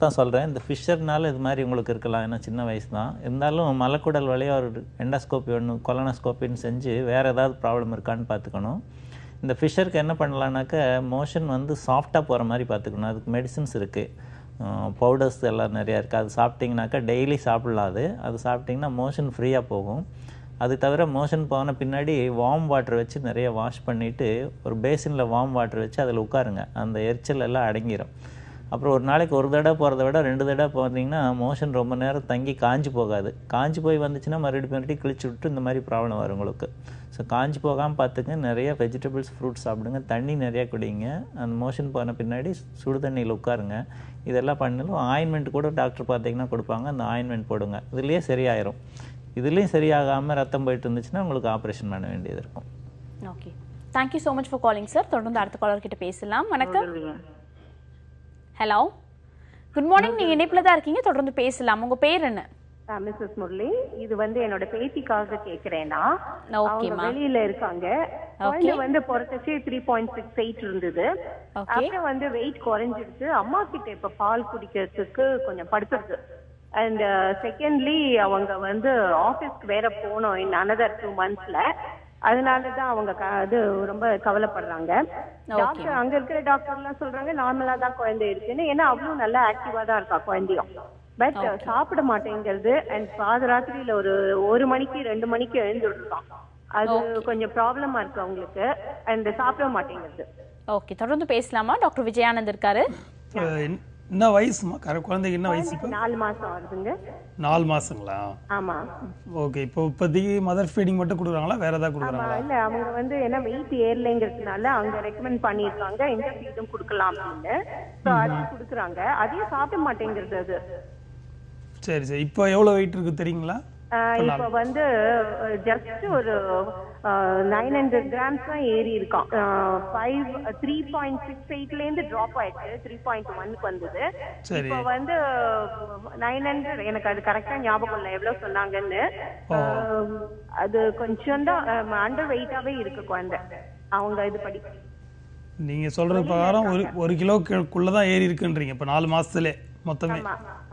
தான் சொல்கிறேன், இந்த ஃபிஷர்னால இது மாதிரி உங்களுக்கு இருக்கலாம். ஏன்னா சின்ன வயசு தான் இருந்தாலும் மலக்குடல் வழியாக ஒரு எண்டோஸ்கோப்பி ஒன்று, கொலனோஸ்கோப்பின்னு செஞ்சு வேறு ஏதாவது ப்ராப்ளம் இருக்கான்னு பார்த்துக்கணும். இந்த ஃபிஷருக்கு என்ன பண்ணலான்னாக்கா, மோஷன் வந்து சாஃப்டாக போகிற மாதிரி பார்த்துக்கணும். அதுக்கு மெடிசின்ஸ் இருக்குது, பவுடர்ஸ் எல்லாம் நிறையா இருக்குது. அது சாப்பிட்டிங்கனாக்கா டெய்லி சாப்பிட்லாம். அது சாப்பிட்டிங்கன்னா மோஷன் ஃப்ரீயாக போகும். அது தவிர மோஷன் போன பின்னாடி வார்ம் வாட்டர் வச்சு நிறைய வாஷ் பண்ணிவிட்டு ஒரு பேசினில் வார்ம் வாட்டர் வச்சு அதில் உட்காருங்க. அந்த எரிச்சல் எல்லாம் அடங்கிடும். அப்புறம் ஒரு நாளைக்கு ஒரு தடவை போகிறத விட 2 தடவை போனீங்கன்னா மோஷன் ரொம்ப நேரம் தங்கி காஞ்சி போகாது. காஞ்சி போய் வந்துச்சுன்னா மறுபடியும் கிழிச்சு விட்டு இந்த மாதிரி ப்ராப்ளம் வரும் உங்களுக்கு. ஸோ காஞ்சி போகாமல் பார்த்துங்க. நிறைய வெஜிடபிள்ஸ், ஃப்ரூட்ஸ் சாப்பிடுங்க. தண்ணி நிறையா குடிங்க. அந்த மோஷன் போன பின்னாடி சுடு தண்ணியில் உட்காருங்க. இதெல்லாம் பண்ணாலும் ஆயின்மெண்ட் கூட டாக்டர் பார்த்தீங்கன்னா கொடுப்பாங்க. அந்த ஆயின்மெண்ட் போடுங்க. இதுலேயே சரியாயிரும். இதுலேயும் சரியாகாமல் ரத்தம் போயிட்டு இருந்துச்சுன்னா உங்களுக்கு ஆப்ரேஷன் பண்ண வேண்டியது இருக்கும். Okay, thank you so much for calling sir. தொடர்ந்து அடுத்த காலர் கிட்ட பேசலாம். வணக்கம். Hello, good morning. நீங்கள் இணைப்பில் தான் இருக்கீங்க, தொடர்ந்து பேசலாம். உங்கள் பேர் என்ன? மிஸ்ஸஸ் முரளி. இது வந்து என்னோட பேத்திக்காக கேக்குறேன்னா, அவங்க வெளியில இருக்காங்க. குழந்தை வந்து பிறந்தச்சே 3.68 இருந்தது. அப்புறம் வந்து வெயிட் குறைஞ்சிடுச்சு. அம்மா கிட்ட இப்ப பால் குடிக்கிறதுக்கு கொஞ்சம் படுத்துருக்கு. அண்ட் செகண்ட்லி அவங்க வந்து ஆபீஸ்க்கு வேற போனோம் இன் அனதர் 2 monthsல. அதனாலதான் அவங்க அது ரொம்ப கவலைப்படுறாங்க. டாக்டர் அங்க இருக்கிற டாக்டர் எல்லாம் சொல்றாங்க நார்மலா தான் குழந்தை இருக்குன்னு. ஏன்னா அவ்வளவு நல்லா ஆக்டிவா தான் இருக்கா குழந்தையும். பட் சாப்பிட மாட்டேங்கிறது. அண்ட் பாதராத்திரியில ஒரு 1 மணிக்கு 2 மணிக்கு எழுந்துருக்கான். அது கொஞ்சம் ப்ராப்ளமா இருக்கு அவங்களுக்கு. அண்ட் சாப்பிட மாட்டேங்கிறது. ஓகே, தொடர்ந்து பேசலாமா? டாக்டர் விஜயானந்த் இருக்காரு. என்ன வயசுமா குழந்தைக்கு? என்ன வயசு? 4 மாசம் ஆகுதுங்க. 4 மாசங்களா? ஆமா. ஓகே, இப்போ இப்போதைக்கு மதர் ஃபீடிங் மட்டும் கொடுக்குறாங்களா, வேற ஏதாவது கொடுக்குறாங்களா? இல்ல, அவங்க வந்து ஏன்னா வெயிட் ஏறலைங்கிறதுனால அவங்க ரெக்கமெண்ட் பண்ணிருக்காங்க இந்த ஃபீடும் கொடுக்கலாம் அப்படின்னு. சோ அது கொடுக்குறாங்க. அதையும் சாப்பிட மாட்டேங்கிறது அது. சரி சரி. இப்போ எவ்வளவு வெயிட் இருக்கு தெரியுங்களா? இப்ப வந்து ஜஸ்ட் ஒரு 900 grams தான் ஏறி இருக்கான். 3.68ல இருந்து டிராப் ஆயிடுச்சு. 3.1க்கு வந்தது. இப்ப வந்து 900. எனக்கு அது கரெக்டா ஞாபகம் இல்லை எவ்வளவு சொன்னாங்கன்னு. அது கொஞ்சம் தான் அண்டர் வெயிட்டாவே இருக்கு குழந்தை. அவங்க இது படி நீங்க சொல்ற பிரகாரம் 1 கிலோக்குள்ளதான் ஏறி இருக்குன்றீங்க இப்ப 4 மாசத்துலயே மொத்தமே.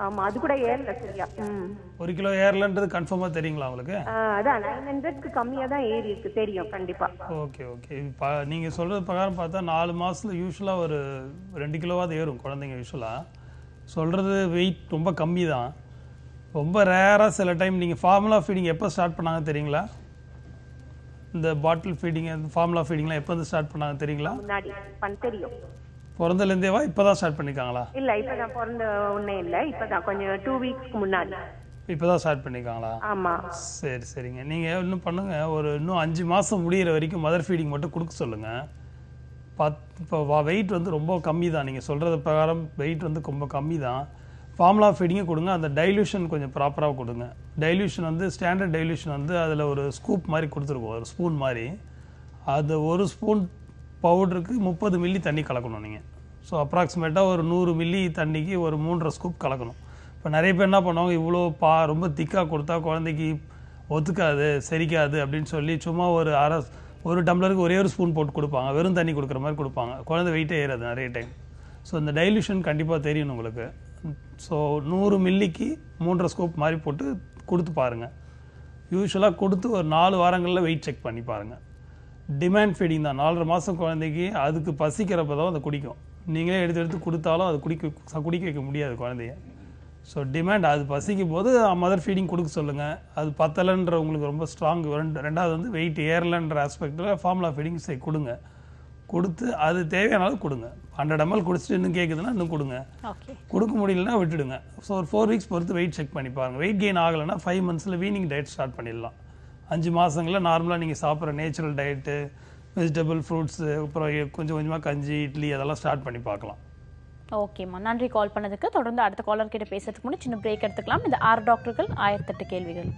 ஆமா, அது கூட ஏறல சரியா. 1 கிலோ ஏறலன்றது கன்ஃபார்மா தெரியுங்களா உங்களுக்கு? அதான் 900க்கு கம்மியா தான் ஏறி இருக்கு தெரியும் கண்டிப்பா. Okay okay. நீங்க சொல்றது பிரகாரம் பார்த்தா 4 மாசத்துல யூஸ்வலா ஒரு 2 கிலோவாவது ஏறும் குழந்தைங்க. யூஸ்வலா சொல்றது வெயிட் ரொம்ப கம்மி தான். ரொம்ப ரேரா சில டைம். நீங்க ஃபார்முலா ஃபீடிங் எப்போ ஸ்டார்ட் பண்ணாங்க தெரியுங்களா? இந்த பாட்டில் ஃபீடிங் ஃபார்முலா ஃபீடிங்லாம் எப்போ ஸ்டார்ட் பண்ணாங்க தெரியுங்களா? முன்னாடி தெரியும். பிறந்தல இருந்தேவா இப்பதான் ஸ்டார்ட் பண்ணிருக்காங்களா? இல்ல, இப்பதான் பிறந்த ஒண்ணே இல்ல. இப்பதான் கொஞ்சம் 2 weeksக்கு முன்னாடி இப்பதான் ஸ்டார்ட் பண்ணிருக்காங்களா? ஆமா. சரி சரிங்க. நீங்க இன்னும் பண்ணுங்க, ஒரு இன்னும் 5 மாசம் முடியிற வரைக்கும் மதர் ஃபீடிங் மட்டும் கொடுக்க சொல்லுங்க. இப்போ வெயிட் வந்து ரொம்ப கம்மி தான். நீங்க சொல்றது பிரகாரம் வெயிட் வந்து ரொம்ப கம்மி தான். ஃபார்முலா ஃபீடிங்கே கொடுங்க. அந்த டைல்யூஷன் கொஞ்சம் ப்ராப்பராக கொடுங்க. டைல்யூஷன் வந்து ஸ்டாண்டர்ட் டைல்யூஷன் வந்து அதில் ஒரு ஸ்கூப் மாதிரி கொடுத்துருக்கோம், ஒரு ஸ்பூன் மாதிரி. அது 1 ஸ்பூன் பவுடருக்கு 30 மில்லி தண்ணி கலக்கணும் நீங்கள். ஸோ அப்ராக்சிமேட்டாக ஒரு 100 மில்லி தண்ணிக்கு ஒரு 3.5 ஸ்கூப் கலக்கணும். இப்போ நிறைய பேர் என்ன பண்ணுவாங்க, இவ்வளோ ரொம்ப திக்காக கொடுத்தா குழந்தைக்கு ஒத்துக்காது, செரிக்காது அப்படின்னு சொல்லி சும்மா ஒரு டம்ளருக்கு ஒரே ஒரு ஸ்பூன் போட்டு கொடுப்பாங்க. வெறும் தண்ணி கொடுக்குற மாதிரி கொடுப்பாங்க. குழந்தை வெயிட்டே ஏறாது நிறைய டைம். ஸோ இந்த டைல்யூஷன் கண்டிப்பாக தெரியணும் உங்களுக்கு. ஸோ 100 மில்லிக்கு 3.5 ஸ்கூப் மாதிரி போட்டு கொடுத்து பாருங்கள். யூஸ்வலாக கொடுத்து ஒரு 4 வாரங்களில் வெயிட் செக் பண்ணி பாருங்கள். டிமாண்ட் ஃபீடிங் தான். 4.5 மாதம் குழந்தைக்கு அதுக்கு பசிக்கிறப்ப தான் அதை குடிக்கும். நீங்களே எடுத்து கொடுத்தாலும் அது குடிக்க வைக்க முடியாது குழந்தைய. ஸோ டிமாண்ட் அது பசிக்கும் போது மதர் ஃபீடிங் கொடுக்க சொல்லுங்கள். அது பத்தலைன்ற உங்களுக்கு ரொம்ப ஸ்ட்ராங். ரெண்டாவது வந்து வெயிட் ஏறலைன்ற ஆஸ்பெக்டில் ஃபார்முலா ஃபீடிங் கொடுங்க. கொடுத்து அது தேவையான அளவு கொடுங்க. 100 ml குடிச்சிட்டு இன்னும் கேட்குதுன்னா இன்னும் கொடுங்க. கொடுக்க முடியலன்னா விட்டுடுங்க. ஸோ ஒரு 4 weeks பொறுத்து வெயிட் செக் பண்ணி பாருங்கள். வெயிட் கெயின் ஆகலைன்னா 5 monthsல வீனிங் டயட் ஸ்டார்ட் பண்ணிடலாம். 5 மாதங்களில் நார்மலாக நீங்கள் சாப்பிட்ற நேச்சுரல் டயட்டு, வெஜிடபிள், ஃப்ரூட்ஸு, அப்புறம் கொஞ்சம் கொஞ்சமாக கஞ்சி, இட்லி அதெல்லாம் ஸ்டார்ட் பண்ணி பார்க்கலாம். ஓகேம்மா, நன்றி கால் பண்ணதுக்கு. தொடர்ந்து அடுத்த காலர் கிட்ட பேசுறதுக்கு முன்னாடி சின்ன பிரேக் எடுத்துக்கலாம். இந்த 6 டாக்டர்கள் 1008 கேள்விகள்.